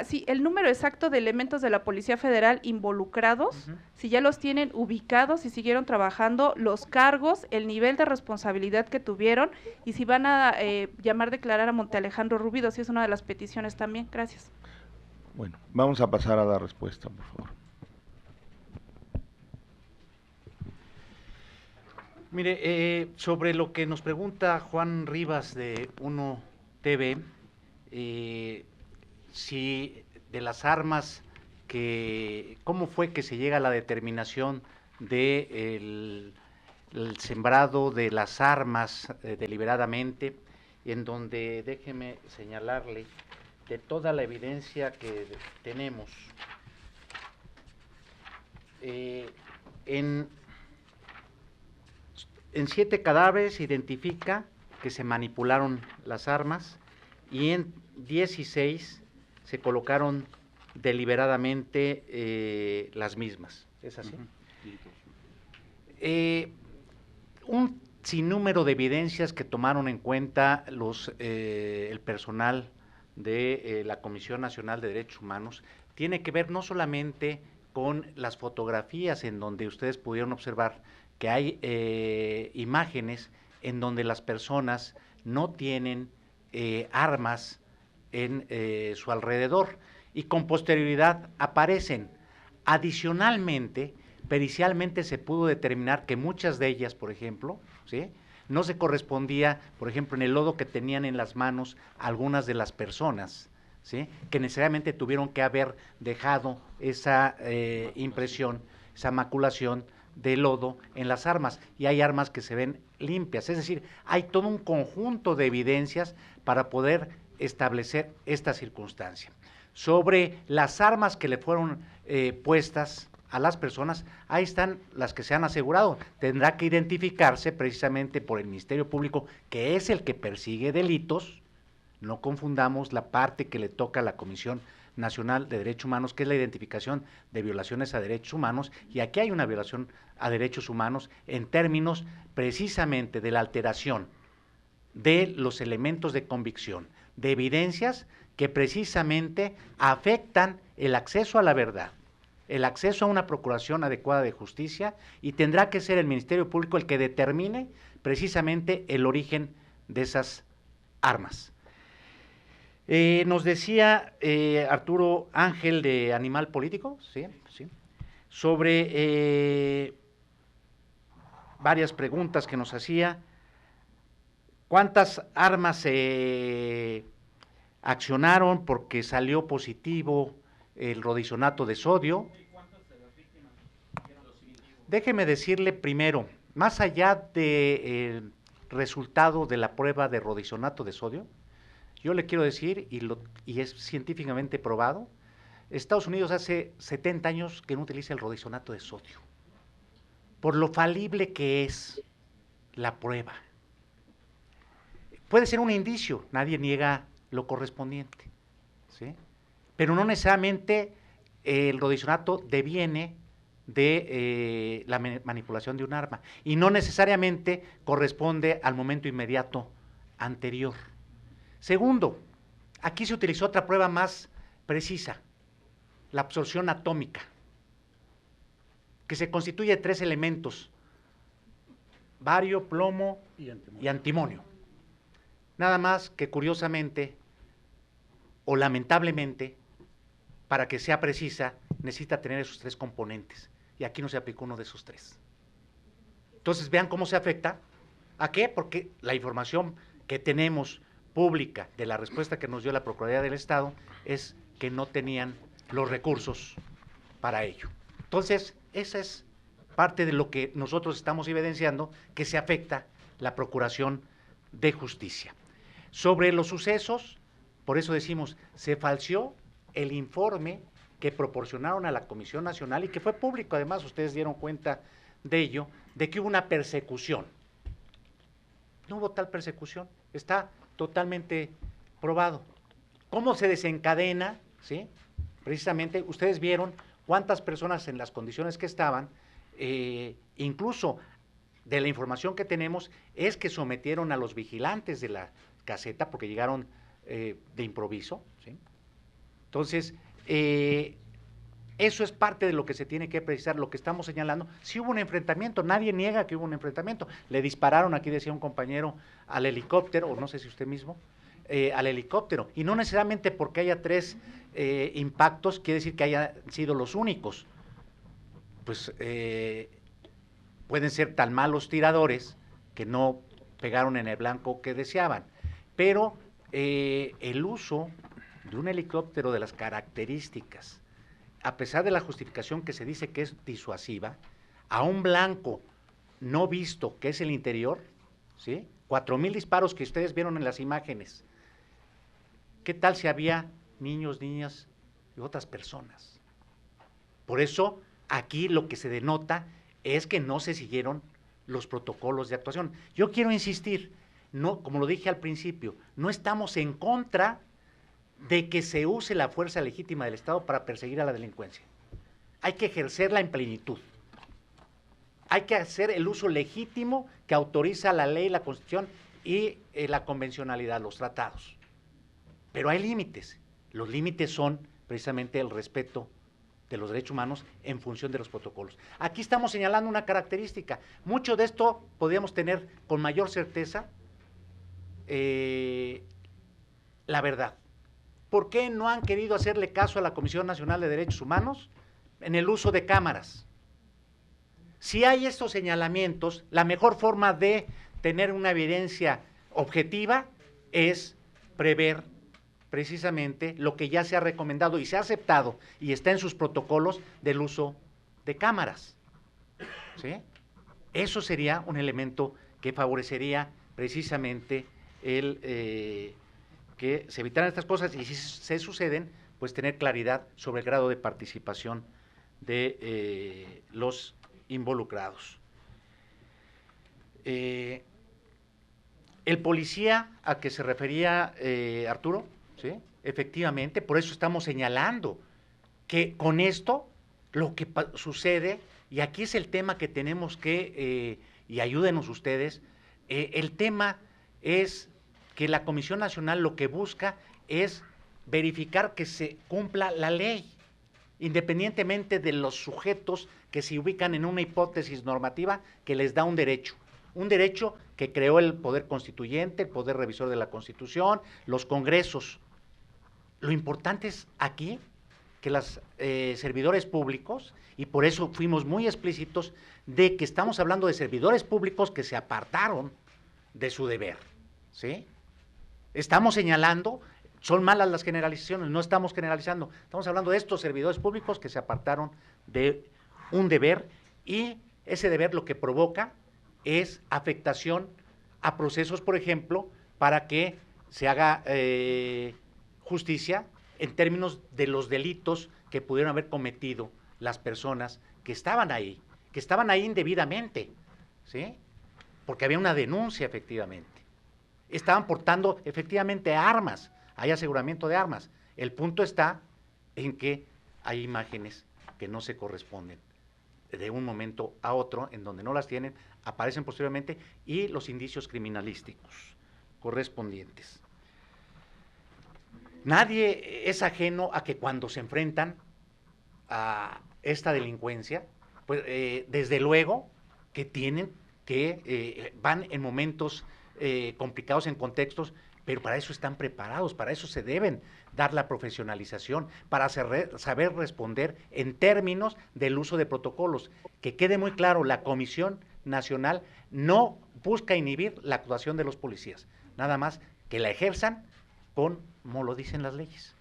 Sí, el número exacto de elementos de la Policía Federal involucrados, si ya los tienen ubicados, si siguieron trabajando, los cargos, el nivel de responsabilidad que tuvieron, y si van a llamar a declarar a Monte Alejandro Rubido, si es una de las peticiones también. Gracias. Bueno, vamos a pasar a la respuesta, por favor. Mire, sobre lo que nos pregunta Juan Rivas de 1 TV, si de las armas, ¿cómo fue que se llega a la determinación de el sembrado de las armas deliberadamente, en donde, déjeme señalarle, de toda la evidencia que tenemos, en 7 cadáveres se identifica que se manipularon las armas, y en 16 se colocaron deliberadamente las mismas. ¿Es así? Un sinnúmero de evidencias que tomaron en cuenta el personal de la Comisión Nacional de Derechos Humanos tiene que ver no solamente con las fotografías en donde ustedes pudieron observar que hay imágenes en donde las personas no tienen armas en su alrededor y con posterioridad aparecen. Adicionalmente, pericialmente se pudo determinar que muchas de ellas, por ejemplo, ¿sí?, no se correspondía, por ejemplo, en el lodo que tenían en las manos algunas de las personas, ¿sí?, que necesariamente tuvieron que haber dejado esa impresión, esa maculación de lodo en las armas, y hay armas que se ven limpias, es decir, hay todo un conjunto de evidencias para poder establecer esta circunstancia. Sobre las armas que le fueron puestas a las personas, ahí están las que se han asegurado. Tendrá que identificarse precisamente por el Ministerio Público, que es el que persigue delitos. No confundamos la parte que le toca a la Comisión Nacional de Derechos Humanos, que es la identificación de violaciones a derechos humanos, y aquí hay una violación a derechos humanos en términos precisamente de la alteración de los elementos de convicción, de evidencias que precisamente afectan el acceso a la verdad, el acceso a una procuración adecuada de justicia, y tendrá que ser el Ministerio Público el que determine precisamente el origen de esas armas. Nos decía Arturo Ángel de Animal Político, ¿sí? ¿Sí?, sobre varias preguntas que nos hacía. ¿Cuántas armas se accionaron porque salió positivo el rodizonato de sodio? Déjeme decirle primero, más allá del resultado de la prueba de rodizonato de sodio, yo le quiero decir, y es científicamente probado, Estados Unidos hace 70 años que no utiliza el rodizonato de sodio, por lo falible que es la prueba. Puede ser un indicio, nadie niega lo correspondiente, ¿sí?, pero no necesariamente el rodizonato deviene de la manipulación de un arma, y no necesariamente corresponde al momento inmediato anterior. Segundo, aquí se utilizó otra prueba más precisa, la absorción atómica, que se constituye de 3 elementos: bario, plomo y antimonio. Nada más que curiosamente, o lamentablemente, para que sea precisa, necesita tener esos 3 componentes, y aquí no se aplicó uno de esos 3. Entonces vean cómo se afecta. ¿A qué? Porque la información que tenemos pública de la respuesta que nos dio la Procuraduría del Estado es que no tenían los recursos para ello. Entonces, esa es parte de lo que nosotros estamos evidenciando, que se afecta la Procuración de Justicia. Sobre los sucesos, por eso decimos, se falseó el informe que proporcionaron a la Comisión Nacional y que fue público, además ustedes dieron cuenta de ello, de que hubo una persecución. No hubo tal persecución, está totalmente probado. ¿Cómo se desencadena? ¿Sí? Precisamente, ustedes vieron cuántas personas en las condiciones que estaban, incluso de la información que tenemos, es que sometieron a los vigilantes de la caseta porque llegaron de improviso, ¿sí? Entonces, eso es parte de lo que se tiene que precisar, lo que estamos señalando. Sí hubo un enfrentamiento, nadie niega que hubo un enfrentamiento. Le dispararon, aquí decía un compañero, al helicóptero, o no sé si usted mismo, al helicóptero. Y no necesariamente porque haya 3 impactos, quiere decir que hayan sido los únicos. Pues pueden ser tan malos tiradores que no pegaron en el blanco que deseaban. Pero el uso de un helicóptero de las características, a pesar de la justificación que se dice que es disuasiva, a un blanco no visto, que es el interior, ¿sí? 4,000 disparos que ustedes vieron en las imágenes. ¿Qué tal si había niños, niñas y otras personas? Por eso, aquí lo que se denota es que no se siguieron los protocolos de actuación. Yo quiero insistir, no, como lo dije al principio, no estamos en contra de que se use la fuerza legítima del Estado para perseguir a la delincuencia. Hay que ejercerla en plenitud. Hay que hacer el uso legítimo que autoriza la ley, la Constitución y la convencionalidad, los tratados. Pero hay límites. Los límites son precisamente el respeto de los derechos humanos en función de los protocolos. Aquí estamos señalando una característica. Mucho de esto podríamos tener con mayor certeza la verdad. ¿Por qué no han querido hacerle caso a la Comisión Nacional de Derechos Humanos en el uso de cámaras? Si hay estos señalamientos, la mejor forma de tener una evidencia objetiva es prever precisamente lo que ya se ha recomendado y se ha aceptado y está en sus protocolos del uso de cámaras. ¿Sí? Eso sería un elemento que favorecería precisamente el que se evitaran estas cosas y si se suceden, pues tener claridad sobre el grado de participación de los involucrados. El policía a que se refería Arturo, ¿sí? Efectivamente, por eso estamos señalando que con esto lo que sucede, y aquí es el tema que tenemos que, y ayúdenos ustedes, el tema es que la Comisión Nacional lo que busca es verificar que se cumpla la ley, independientemente de los sujetos que se ubican en una hipótesis normativa que les da un derecho que creó el Poder Constituyente, el Poder Revisor de la Constitución, los congresos. Lo importante es aquí que los servidores públicos, y por eso fuimos muy explícitos de que estamos hablando de servidores públicos que se apartaron de su deber, ¿sí? Estamos señalando, son malas las generalizaciones, no estamos generalizando, estamos hablando de estos servidores públicos que se apartaron de un deber y ese deber lo que provoca es afectación a procesos, por ejemplo, para que se haga justicia en términos de los delitos que pudieron haber cometido las personas que estaban ahí indebidamente, ¿sí? Porque había una denuncia efectivamente. Estaban portando efectivamente armas, hay aseguramiento de armas. El punto está en que hay imágenes que no se corresponden de un momento a otro, en donde no las tienen, aparecen posteriormente, y los indicios criminalísticos correspondientes. Nadie es ajeno a que cuando se enfrentan a esta delincuencia, pues desde luego que tienen que, van en momentos complicados, en contextos, pero para eso están preparados, para eso se deben dar la profesionalización, para saber responder en términos del uso de protocolos. Que quede muy claro, la Comisión Nacional no busca inhibir la actuación de los policías, nada más que la ejerzan como lo dicen las leyes.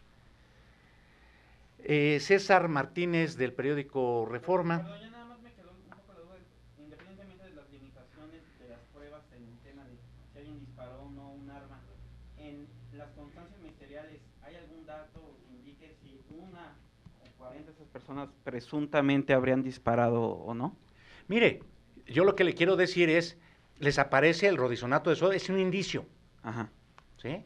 César Martínez, del periódico Reforma. Perdón, ya nada más me quedó un poco la duda, independientemente de las limitaciones de las pruebas en el tema de si alguien disparó o no un arma, en las constancias ministeriales, ¿hay algún dato que indique si una o 40 de esas personas presuntamente habrían disparado o no? Mire, yo lo que le quiero decir es, les aparece el rodizonato de sodio, es un indicio. Ajá. ¿Sí?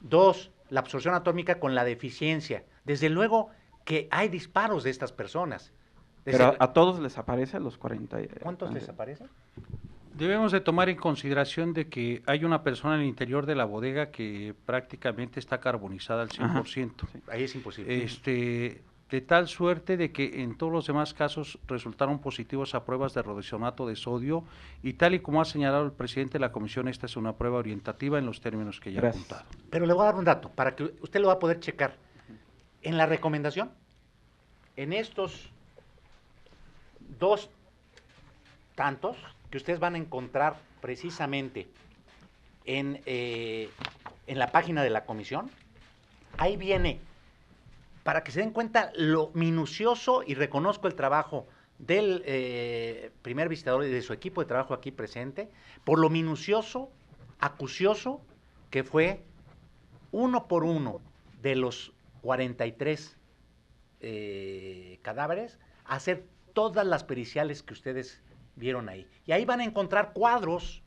2, la absorción atómica con la deficiencia. Desde luego que hay disparos de estas personas. Pero a todos les aparece a los 40. ¿Cuántos les aparecen? Debemos de tomar en consideración de que hay una persona en el interior de la bodega que prácticamente está carbonizada al 100%. Sí. Ahí es imposible. De tal suerte de que en todos los demás casos resultaron positivos a pruebas de rodizonato de sodio y tal y como ha señalado el presidente de la comisión, esta es una prueba orientativa en los términos que ya he apuntado. Pero le voy a dar un dato para que usted lo va a poder checar. En la recomendación, en estos 2 tantos que ustedes van a encontrar precisamente en la página de la comisión, ahí viene, para que se den cuenta lo minucioso, y reconozco el trabajo del primer visitador y de su equipo de trabajo aquí presente, por lo minucioso, acucioso, que fue uno por uno de los 43 cadáveres, hacer todas las periciales que ustedes vieron ahí. Y ahí van a encontrar cuadros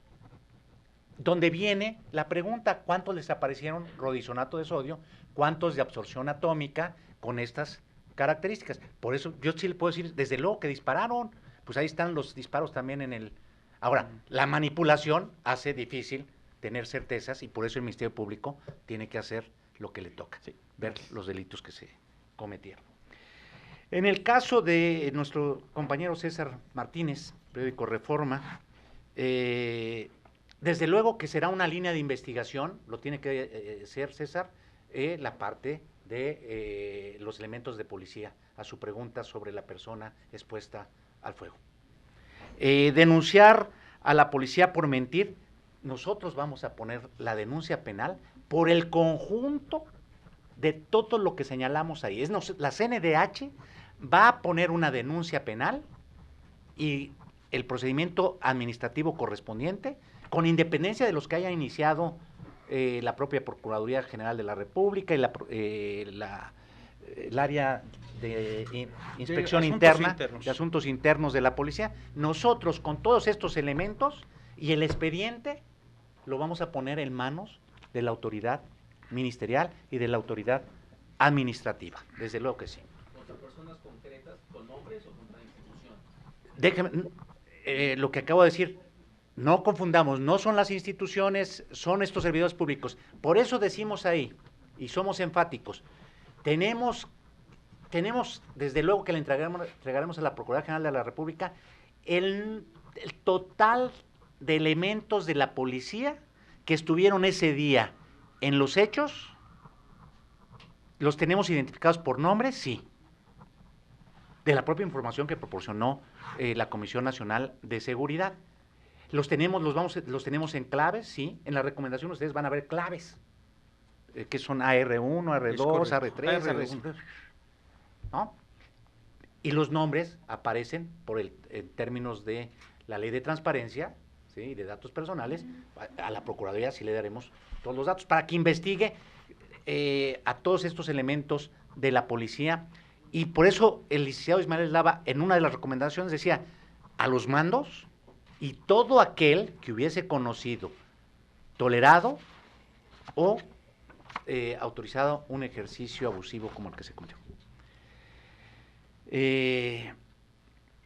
donde viene la pregunta, ¿cuántos les aparecieron rodisonato de sodio? ¿Cuántos de absorción atómica con estas características? Por eso yo sí le puedo decir, desde luego que dispararon, pues ahí están los disparos también en el... Ahora, la manipulación hace difícil tener certezas y por eso el Ministerio Público tiene que hacer lo que le toca, ver los delitos que se cometieron. En el caso de nuestro compañero César Martínez, periódico Reforma, desde luego que será una línea de investigación, lo tiene que ser César, la parte de los elementos de policía, a su pregunta sobre la persona expuesta al fuego. Denunciar a la policía por mentir, nosotros vamos a poner la denuncia penal por el conjunto de todo lo que señalamos ahí. La CNDH va a poner una denuncia penal y el procedimiento administrativo correspondiente, con independencia de los que haya iniciado la propia Procuraduría General de la República y el área de inspección interna, de asuntos internos de la policía. Nosotros, con todos estos elementos y el expediente, lo vamos a poner en manos de la autoridad ministerial y de la autoridad administrativa. Desde luego que sí. ¿Contra personas concretas, con nombres o contra instituciones? Déjeme, lo que acabo de decir, no confundamos, no son las instituciones, son estos servidores públicos. Por eso decimos ahí, y somos enfáticos, tenemos desde luego que le entregaremos a la Procuraduría General de la República el total de elementos de la policía que estuvieron ese día en los hechos. ¿Los tenemos identificados por nombre? Sí. De la propia información que proporcionó la Comisión Nacional de Seguridad. Los tenemos en claves, sí. En la recomendación ustedes van a ver claves, que son AR1, AR2, AR3, AR4, ¿no? Y los nombres aparecen en términos de la ley de transparencia, ¿sí?, de datos personales. A la Procuraduría sí le daremos todos los datos para que investigue a todos estos elementos de la policía. Y por eso el licenciado Ismael Eslava, en una de las recomendaciones, decía a los mandos y todo aquel que hubiese conocido, tolerado o autorizado un ejercicio abusivo como el que se cometió.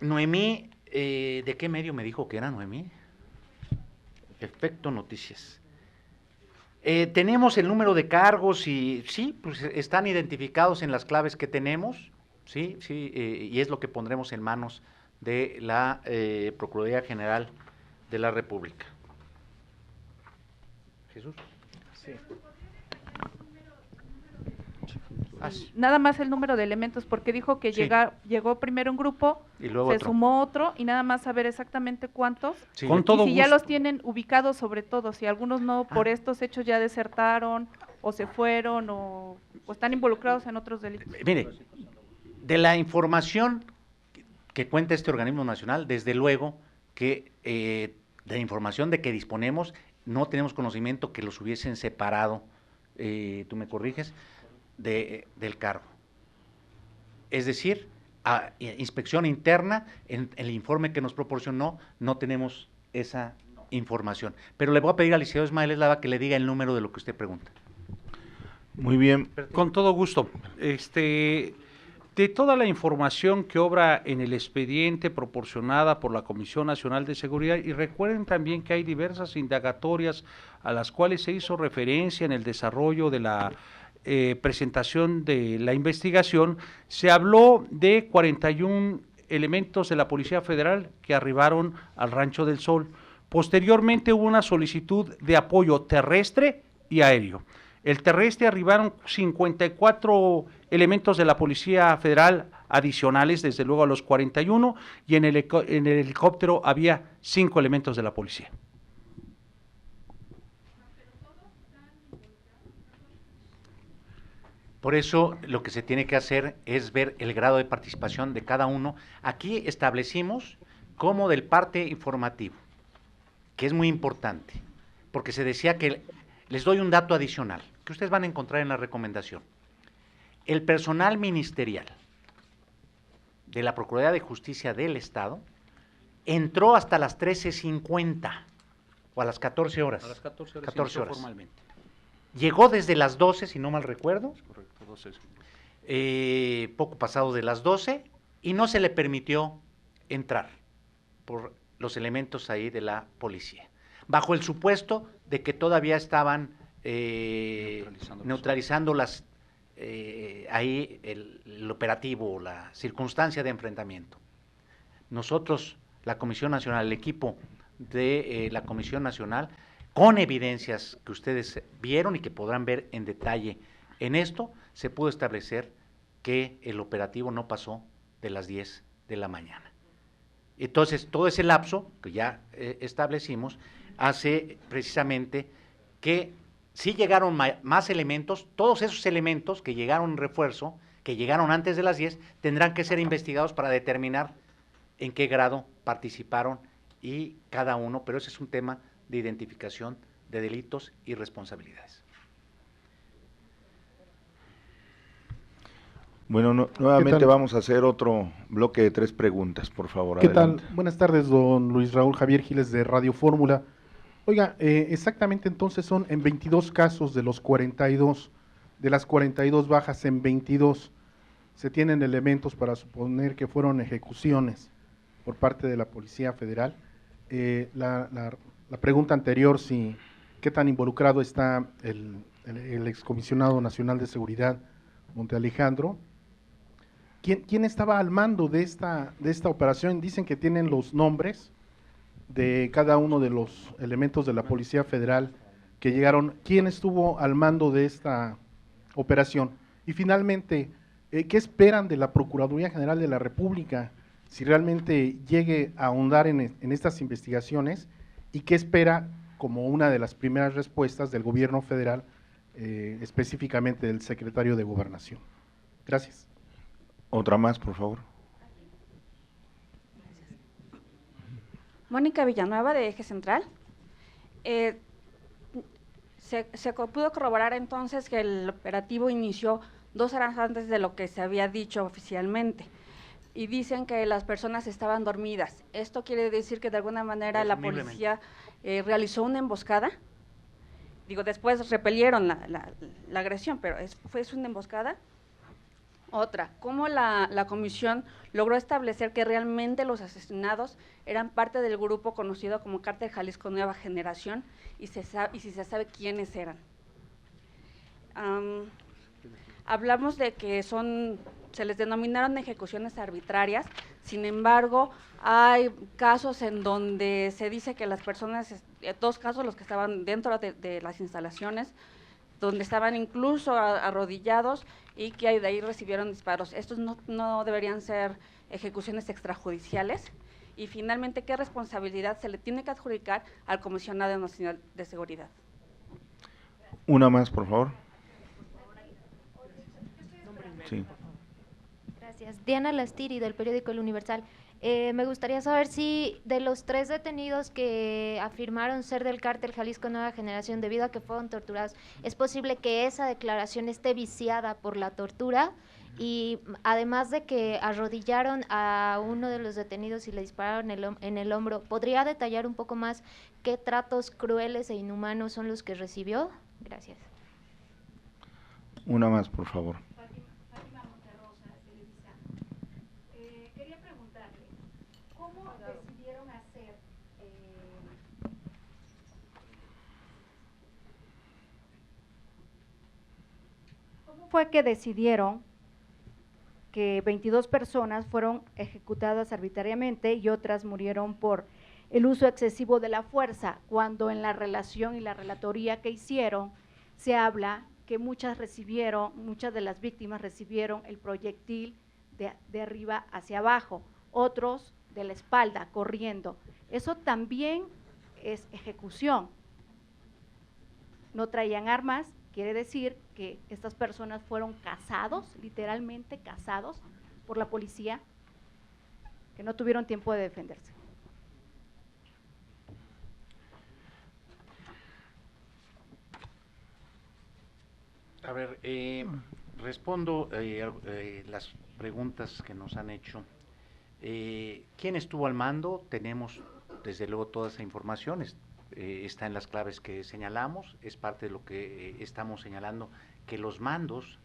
Noemí, ¿de qué medio me dijo que era Noemí? Efecto Noticias. Tenemos el número de cargos y sí, pues están identificados en las claves que tenemos, sí, y es lo que pondremos en manos de la Procuraduría General de la República. Jesús. Sí. Nada más el número de elementos, porque dijo que Sí. llegó primero un grupo, Y luego se otro. sumó otro, y nada más saber exactamente cuántos. Sí. Con Y todo si ya gusto. los tienen ubicados, sobre todo, si algunos no, por estos hechos ya desertaron, o se fueron, o están involucrados en otros delitos. Mire, de la información que cuenta este organismo nacional, desde luego que de la información de que disponemos, no tenemos conocimiento que los hubiesen separado, tú me corriges, del cargo. Es decir, a inspección interna, en el informe que nos proporcionó, no tenemos esa información. Pero le voy a pedir al licenciado Ismael Eslava que le diga el número de lo que usted pregunta. Muy bien. Con todo gusto. De toda la información que obra en el expediente proporcionada por la Comisión Nacional de Seguridad, y recuerden también que hay diversas indagatorias a las cuales se hizo referencia en el desarrollo de la presentación de la investigación, se habló de 41 elementos de la Policía Federal que arribaron al Rancho del Sol. Posteriormente hubo una solicitud de apoyo terrestre y aéreo. El terrestre arribaron 54 elementos de la Policía Federal adicionales, desde luego a los 41, y en el helicóptero había 5 elementos de la policía. Por eso lo que se tiene que hacer es ver el grado de participación de cada uno. Aquí establecimos como del parte informativo, que es muy importante, porque se decía que, les doy un dato adicional, que ustedes van a encontrar en la recomendación. El personal ministerial de la Procuraduría de Justicia del Estado entró hasta las 13:50 o a las 14 horas. A las 14 horas, 14 inició horas. formalmente. Llegó desde las 12, si no mal recuerdo, Correcto, 12 poco pasado de las 12, y no se le permitió entrar por los elementos ahí de la policía, bajo el supuesto de que todavía estaban neutralizando ahí el operativo, la circunstancia de enfrentamiento. Nosotros, la Comisión Nacional, el equipo de la Comisión Nacional, con evidencias que ustedes vieron y que podrán ver en detalle en esto, se pudo establecer que el operativo no pasó de las 10 de la mañana. Entonces, todo ese lapso que ya establecimos hace precisamente que sí llegaron más elementos, todos esos elementos que llegaron en refuerzo, que llegaron antes de las 10, tendrán que ser investigados para determinar en qué grado participaron y cada uno, pero ese es un tema de identificación de delitos y responsabilidades. Bueno, nuevamente vamos a hacer otro bloque de 3 preguntas, por favor. ¿Qué Adelante. tal? Buenas tardes, don Luis Raúl Javier Giles de Radio Fórmula. Oiga, exactamente entonces son en 22 casos de los 42, de las 42 bajas en 22, se tienen elementos para suponer que fueron ejecuciones por parte de la Policía Federal. La pregunta anterior, ¿qué tan involucrado está el excomisionado nacional de seguridad, Monte Alejandro? ¿Quién estaba al mando de esta operación? Dicen que tienen los nombres de cada uno de los elementos de la Policía Federal que llegaron. ¿Quién estuvo al mando de esta operación? Y finalmente, ¿qué esperan de la Procuraduría General de la República si realmente llegue a ahondar en estas investigaciones? ¿Y qué espera como una de las primeras respuestas del gobierno federal, específicamente del secretario de Gobernación? Gracias. Otra más, por favor. Mónica Villanueva, de Eje Central. Se pudo corroborar entonces que el operativo inició 2 horas antes de lo que se había dicho oficialmente. Y dicen que las personas estaban dormidas. ¿Esto quiere decir que de alguna manera la policía realizó una emboscada? Digo, después repelieron la agresión, pero ¿fue una emboscada? Otra, ¿cómo la comisión logró establecer que realmente los asesinados eran parte del grupo conocido como Cártel Jalisco Nueva Generación y si se sabe quiénes eran? Hablamos de que se les denominaron ejecuciones arbitrarias, sin embargo, hay casos en donde se dice que las personas, 2 casos los que estaban dentro de las instalaciones, donde estaban incluso arrodillados y que de ahí recibieron disparos. Estos no deberían ser ejecuciones extrajudiciales. Y finalmente, ¿qué responsabilidad se le tiene que adjudicar al Comisionado Nacional de Seguridad? Una más, por favor. Sí. Gracias. Diana Lastiri, del periódico El Universal. Me gustaría saber si de los 3 detenidos que afirmaron ser del cártel Jalisco Nueva Generación debido a que fueron torturados, ¿es posible que esa declaración esté viciada por la tortura? Y además de que arrodillaron a uno de los detenidos y le dispararon en el hombro, ¿podría detallar un poco más qué tratos crueles e inhumanos son los que recibió? Gracias. Una más, por favor. Fue que decidieron que 22 personas fueron ejecutadas arbitrariamente y otras murieron por el uso excesivo de la fuerza, cuando en la relación y la relatoría que hicieron se habla que muchas de las víctimas recibieron el proyectil de arriba hacia abajo, otros de la espalda, corriendo. Eso también es ejecución. No traían armas. Quiere decir que estas personas fueron cazados, literalmente cazados por la policía, que no tuvieron tiempo de defenderse. A ver, respondo las preguntas que nos han hecho. ¿Quién estuvo al mando? Tenemos desde luego toda esa información, está en las claves que señalamos, es parte de lo que estamos señalando, que los mandos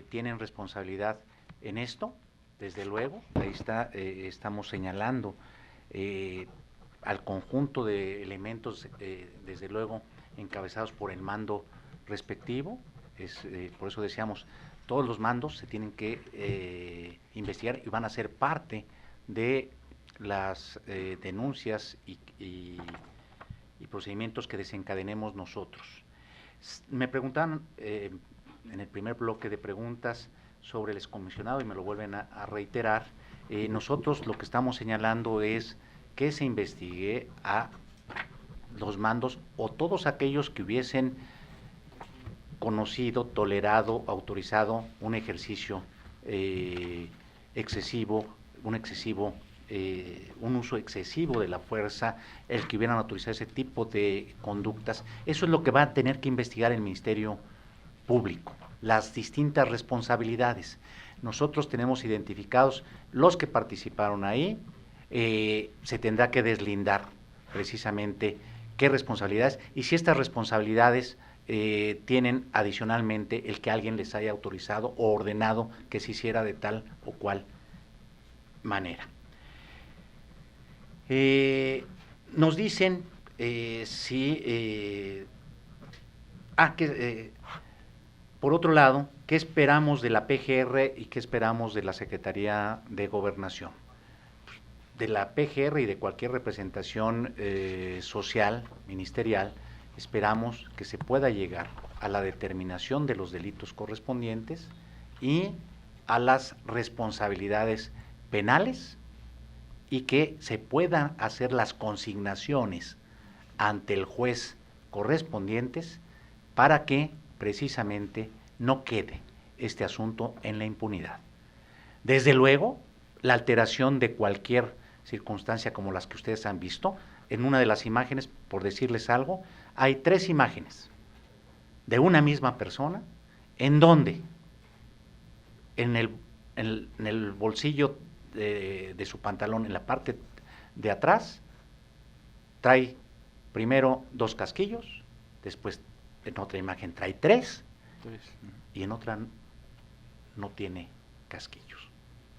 tienen responsabilidad en esto, desde luego, ahí está, estamos señalando al conjunto de elementos, desde luego, encabezados por el mando respectivo, por eso decíamos, todos los mandos se tienen que investigar y van a ser parte de las denuncias y procedimientos que desencadenemos nosotros. Me preguntaban en el primer bloque de preguntas sobre el excomisionado y me lo vuelven a reiterar. Nosotros lo que estamos señalando es que se investigue a los mandos o todos aquellos que hubiesen conocido, tolerado, autorizado un ejercicio excesivo, un uso excesivo de la fuerza, el que hubieran autorizado ese tipo de conductas. Eso es lo que va a tener que investigar el Ministerio Público, las distintas responsabilidades. Nosotros tenemos identificados los que participaron ahí, se tendrá que deslindar precisamente qué responsabilidades y si estas responsabilidades tienen adicionalmente el que alguien les haya autorizado o ordenado que se hiciera de tal o cual manera. Nos dicen por otro lado, ¿qué esperamos de la PGR y qué esperamos de la Secretaría de Gobernación? De la PGR y de cualquier representación social, ministerial, esperamos que se pueda llegar a la determinación de los delitos correspondientes y a las responsabilidades penales y que se puedan hacer las consignaciones ante el juez correspondientes para que precisamente no quede este asunto en la impunidad. Desde luego, la alteración de cualquier circunstancia como las que ustedes han visto, en una de las imágenes, por decirles algo, hay 3 imágenes de una misma persona, en donde en el bolsillo de su pantalón, en la parte de atrás, trae primero 2 casquillos, después en otra imagen trae 3 y en otra no tiene casquillos.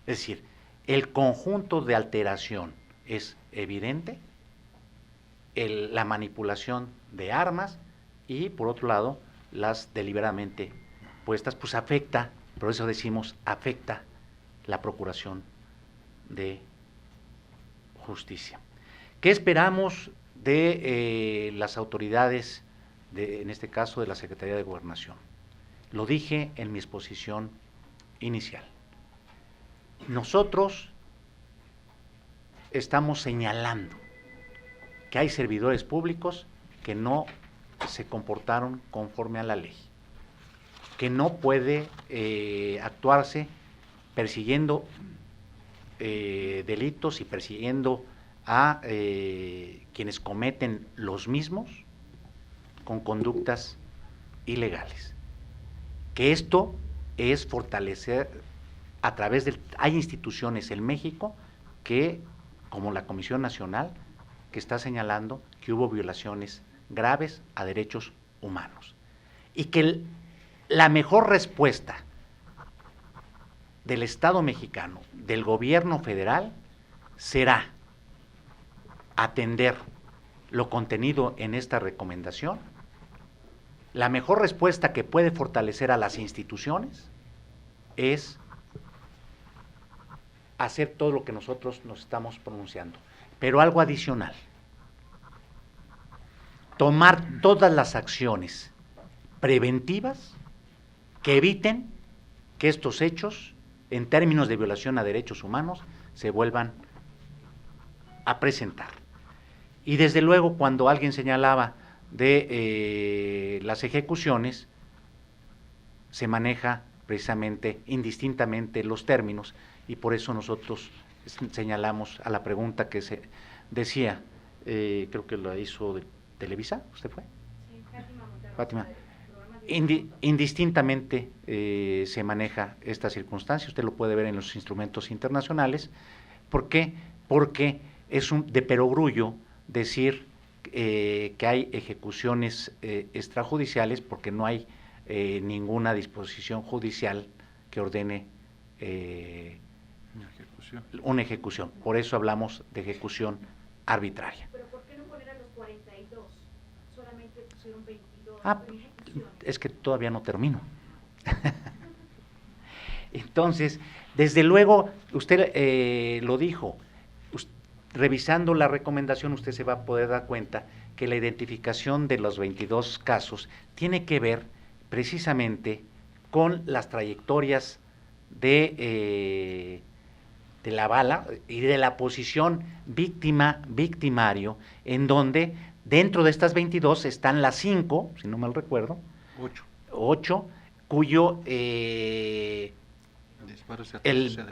Es decir, el conjunto de alteración es evidente, la manipulación de armas y, por otro lado, las deliberadamente puestas, pues afecta, por eso decimos, afecta la procuración de justicia. ¿Qué esperamos de las autoridades, en este caso de la Secretaría de Gobernación? Lo dije en mi exposición inicial. Nosotros estamos señalando que hay servidores públicos que no se comportaron conforme a la ley, que no puede actuarse persiguiendo delitos y persiguiendo a quienes cometen los mismos con conductas ilegales. Que esto es fortalecer a través de... Hay instituciones en México que, como la Comisión Nacional, que está señalando que hubo violaciones graves a derechos humanos. Y que la mejor respuesta del Estado mexicano, del gobierno federal, será atender lo contenido en esta recomendación. La mejor respuesta que puede fortalecer a las instituciones es hacer todo lo que nosotros nos estamos pronunciando. Pero algo adicional, tomar todas las acciones preventivas que eviten que estos hechos, en términos de violación a derechos humanos, se vuelvan a presentar. Y desde luego, cuando alguien señalaba de las ejecuciones, se maneja precisamente indistintamente los términos, y por eso nosotros señalamos a la pregunta que se decía, creo que lo hizo de Televisa, ¿usted fue? Sí, Fátima. Indistintamente se maneja esta circunstancia, usted lo puede ver en los instrumentos internacionales. ¿Por qué? Porque es de perogrullo decir que hay ejecuciones extrajudiciales porque no hay ninguna disposición judicial que ordene una ejecución. Por eso hablamos de ejecución arbitraria. ¿Pero por qué no poner a los 42? Solamente pusieron 22 ejecuciones. Es que todavía no termino. Entonces, desde luego, usted lo dijo, revisando la recomendación usted se va a poder dar cuenta que la identificación de los 22 casos tiene que ver precisamente con las trayectorias de la bala y de la posición víctima-victimario, en donde dentro de estas 22 están las 5, si no mal recuerdo, 8, cuyo el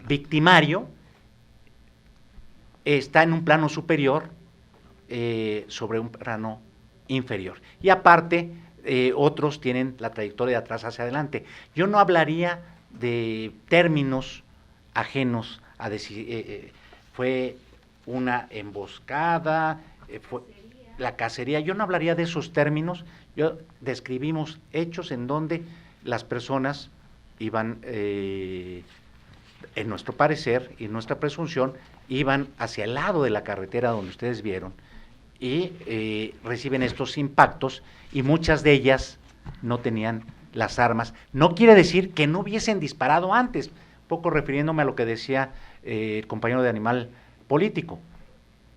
victimario está en un plano superior sobre un plano inferior. Y aparte, otros tienen la trayectoria de atrás hacia adelante. Yo no hablaría de términos ajenos a decir, fue una emboscada, fue la cacería. Yo no hablaría de esos términos. Yo describimos hechos en donde las personas iban, en nuestro parecer y nuestra presunción, iban hacia el lado de la carretera donde ustedes vieron y reciben estos impactos, y muchas de ellas no tenían las armas. No quiere decir que no hubiesen disparado antes, poco refiriéndome a lo que decía el compañero de Animal Político.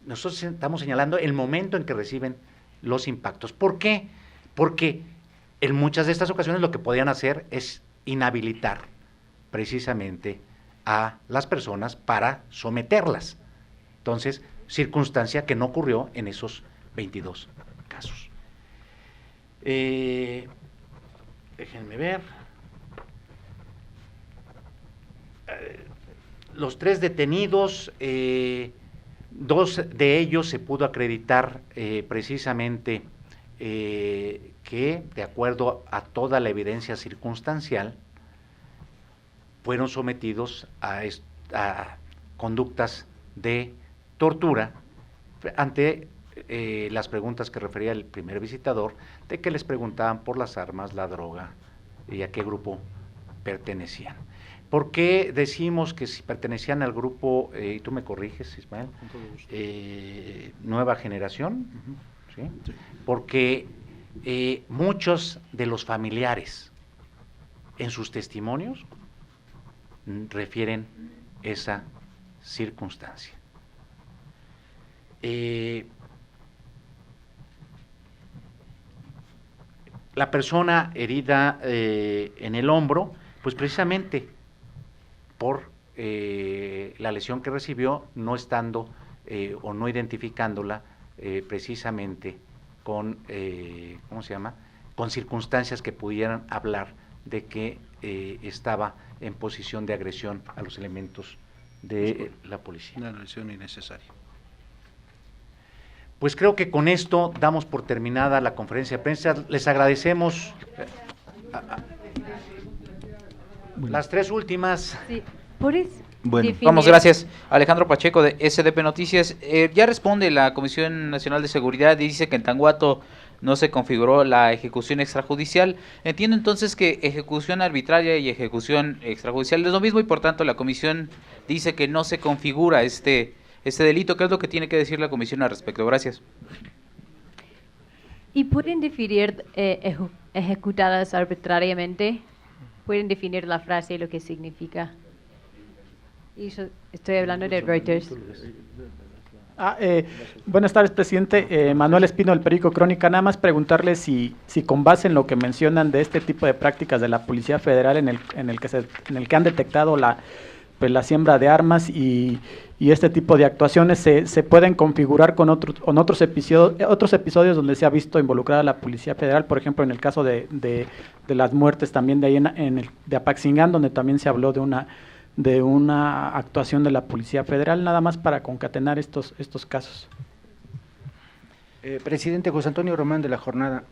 Nosotros estamos señalando el momento en que reciben los impactos. ¿Por qué? Porque en muchas de estas ocasiones lo que podían hacer es inhabilitar precisamente a las personas para someterlas. Entonces, circunstancia que no ocurrió en esos 22 casos. Déjenme ver. Los 3 detenidos, 2 de ellos se pudo acreditar precisamente que, de acuerdo a toda la evidencia circunstancial, fueron sometidos a conductas de tortura ante las preguntas que refería el primer visitador, de que les preguntaban por las armas, la droga y a qué grupo pertenecían. ¿Por qué decimos que si pertenecían al grupo, y tú me corriges, Ismael, Nueva Generación? ¿Sí? Porque muchos de los familiares en sus testimonios refieren esa circunstancia. La persona herida en el hombro, pues precisamente por la lesión que recibió, no estando o no identificándola precisamente con, ¿cómo se llama?, con circunstancias que pudieran hablar de que estaba en posición de agresión a los elementos de la policía. Una lesión innecesaria. Pues creo que con esto damos por terminada la conferencia de prensa. Les agradecemos las 3 últimas. Sí. ¿Puedes Bueno, definir? vamos, gracias. Alejandro Pacheco de SDP Noticias. Ya responde la Comisión Nacional de Seguridad y dice que en Tanguato no se configuró la ejecución extrajudicial. Entiendo entonces que ejecución arbitraria y ejecución extrajudicial es lo mismo y por tanto la Comisión dice que no se configura este delito. ¿Qué es lo que tiene que decir la Comisión al respecto? Gracias. ¿Y pueden definir ejecutadas arbitrariamente? ¿Pueden definir la frase y lo que significa? Y estoy hablando de Reuters. Buenas tardes, presidente. Manuel Espino, del periódico Crónica. Nada más preguntarle si con base en lo que mencionan de este tipo de prácticas de la Policía Federal en el que han detectado la siembra de armas y este tipo de actuaciones se pueden configurar con otros episodios donde se ha visto involucrada la Policía Federal, por ejemplo, en el caso de las muertes también de ahí de Apaxingán, donde también se habló de una actuación de la Policía Federal, nada más para concatenar estos casos. Presidente José Antonio Román, de La Jornada.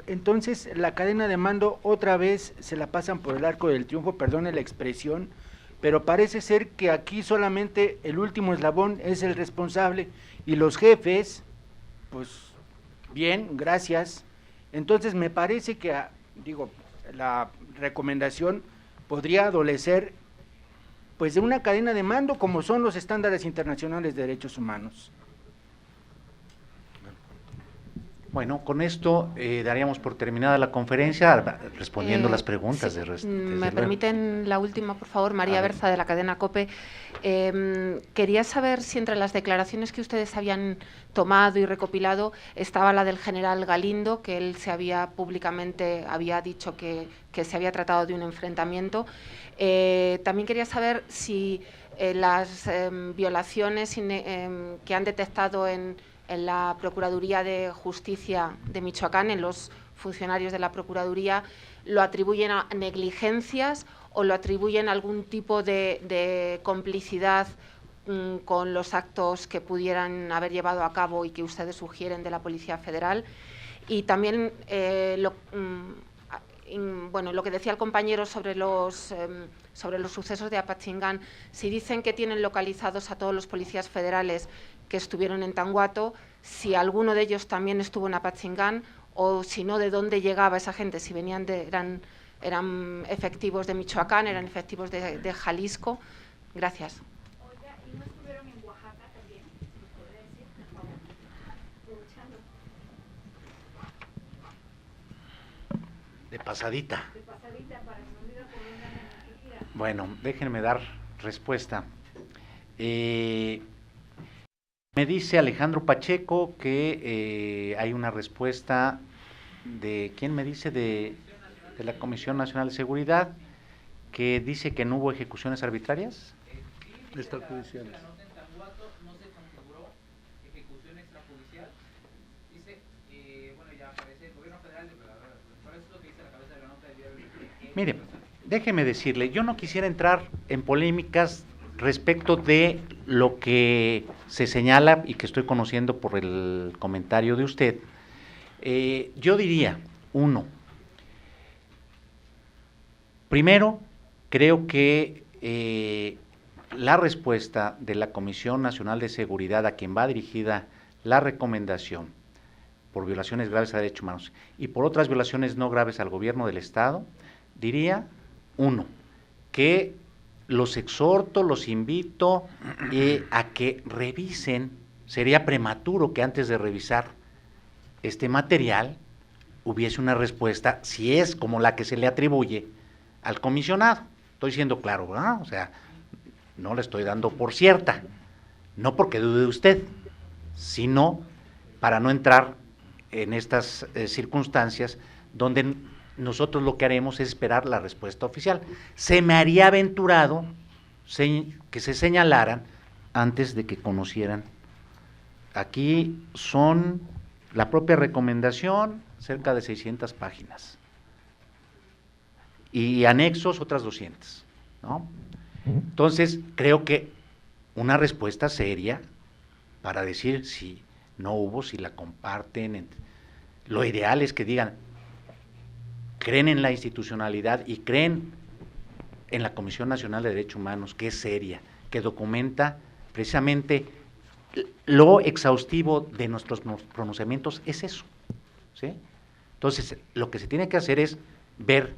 Entonces, la cadena de mando otra vez se la pasan por el arco del triunfo, perdone la expresión, pero parece ser que aquí solamente el último eslabón es el responsable y los jefes pues bien, gracias. Entonces me parece que, la recomendación podría adolecer pues de una cadena de mando como son los estándares internacionales de derechos humanos. Bueno, con esto daríamos por terminada la conferencia, respondiendo las preguntas. Sí. ¿Me permiten la última, por favor? María Berza, de la cadena COPE. Quería saber si entre las declaraciones que ustedes habían tomado y recopilado estaba la del general Galindo, que él públicamente había dicho que se había tratado de un enfrentamiento. También quería saber si las violaciones que han detectado en la Procuraduría de Justicia de Michoacán, en los funcionarios de la Procuraduría, lo atribuyen a negligencias o lo atribuyen a algún tipo de complicidad con los actos que pudieran haber llevado a cabo y que ustedes sugieren de la Policía Federal. Y también lo que decía el compañero sobre los sucesos de Apachingán, si dicen que tienen localizados a todos los policías federales que estuvieron en Tanguato, si alguno de ellos también estuvo en Apachingán, o si no, de dónde llegaba esa gente, si venían eran efectivos de Michoacán, eran efectivos de Jalisco. Gracias. Oiga, ¿y no estuvieron en Oaxaca también? ¿Me podría decir, por favor? Aprovechando. De pasadita. De pasadita, para que no diga por una mentira. Bueno, déjenme dar respuesta. Me dice Alejandro Pacheco que hay una respuesta de, ¿quién me dice? De la Comisión Nacional de Seguridad, que dice que no hubo ejecuciones arbitrarias. Extrajudiciales. Mire, déjeme decirle, yo no quisiera entrar en polémicas respecto de lo que se señala y que estoy conociendo por el comentario de usted. Yo diría, primero, creo que la respuesta de la Comisión Nacional de Seguridad, a quien va dirigida la recomendación por violaciones graves a derechos humanos y por otras violaciones no graves al gobierno del Estado, diría, que los exhorto, los invito a que revisen. Sería prematuro que antes de revisar este material hubiese una respuesta, si es como la que se le atribuye al comisionado. Estoy siendo claro, ¿verdad? O sea, no le estoy dando por cierta, no porque dude de usted, sino para no entrar en estas circunstancias donde nosotros lo que haremos es esperar la respuesta oficial. Se me haría aventurado que se señalaran antes de que conocieran. Aquí son la propia recomendación, cerca de 600 páginas. Y anexos, otras 200, ¿no? Entonces, creo que una respuesta seria para decir si no hubo, si la comparten. Lo ideal es que digan, creen en la institucionalidad y creen en la Comisión Nacional de Derechos Humanos, que es seria, que documenta precisamente lo exhaustivo de nuestros pronunciamientos, es eso, ¿sí? Entonces, lo que se tiene que hacer es ver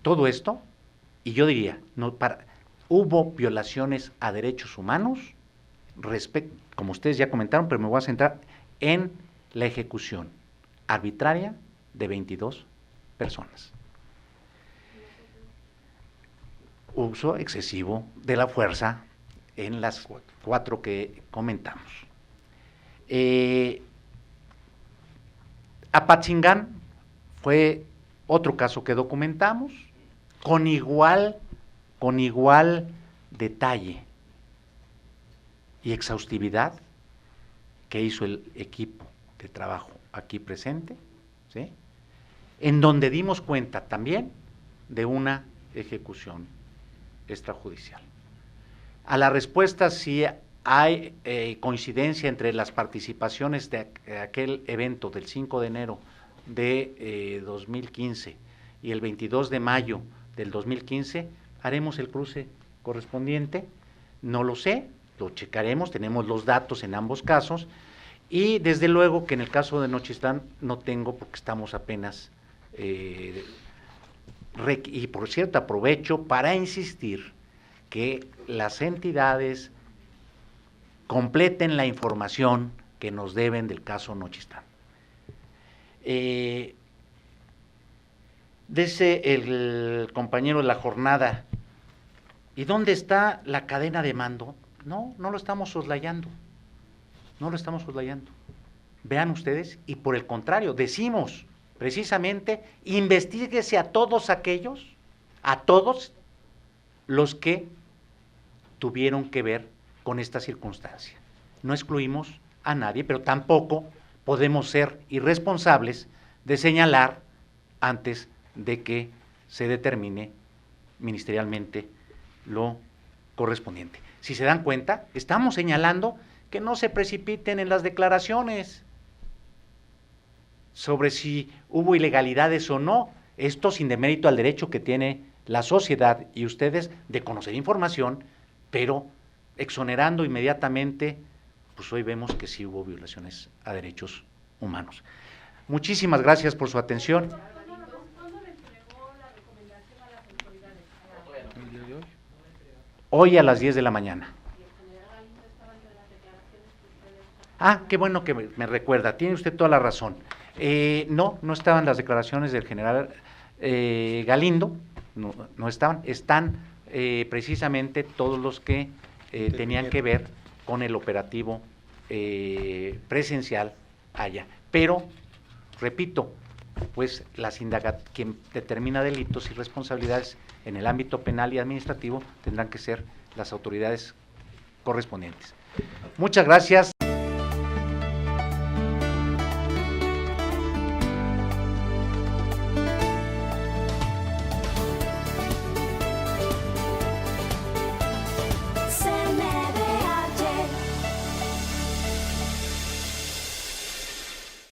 todo esto, y yo diría, hubo violaciones a derechos humanos, como ustedes ya comentaron, pero me voy a centrar en la ejecución arbitraria de 22 personas. Uso excesivo de la fuerza en las 4 que comentamos. Apachingán fue otro caso que documentamos con igual detalle y exhaustividad que hizo el equipo de trabajo aquí presente, ¿sí? En donde dimos cuenta también de una ejecución extrajudicial. A la respuesta si hay coincidencia entre las participaciones de aquel evento del 5 de enero de 2015 y el 22 de mayo del 2015, haremos el cruce correspondiente, no lo sé, lo checaremos, tenemos los datos en ambos casos, Y desde luego que en el caso de Nochistlán no tengo, porque estamos apenas, y por cierto aprovecho para insistir que las entidades completen la información que nos deben del caso Nochistlán. Dice el compañero de la jornada, ¿y dónde está la cadena de mando? No, no lo estamos soslayando, no lo estamos soslayando. Vean ustedes, y por el contrario, decimos precisamente, investíguese a todos aquellos, a todos los que tuvieron que ver con esta circunstancia. No excluimos a nadie, pero tampoco podemos ser irresponsables de señalar antes de que se determine ministerialmente lo correspondiente. Si se dan cuenta, estamos señalando que no se precipiten en las declaraciones sobre si hubo ilegalidades o no, esto sin demérito al derecho que tiene la sociedad y ustedes de conocer información, pero exonerando inmediatamente, pues hoy vemos que sí hubo violaciones a derechos humanos. Muchísimas gracias por su atención. Hoy a las 10 de la mañana. Ah, qué bueno que me recuerda, tiene usted toda la razón. No estaban las declaraciones del general Galindo, no estaban, están precisamente todos los que tenían que ver con el operativo presencial allá. Pero, repito, pues quien determina delitos y responsabilidades en el ámbito penal y administrativo tendrán que ser las autoridades correspondientes. Muchas gracias.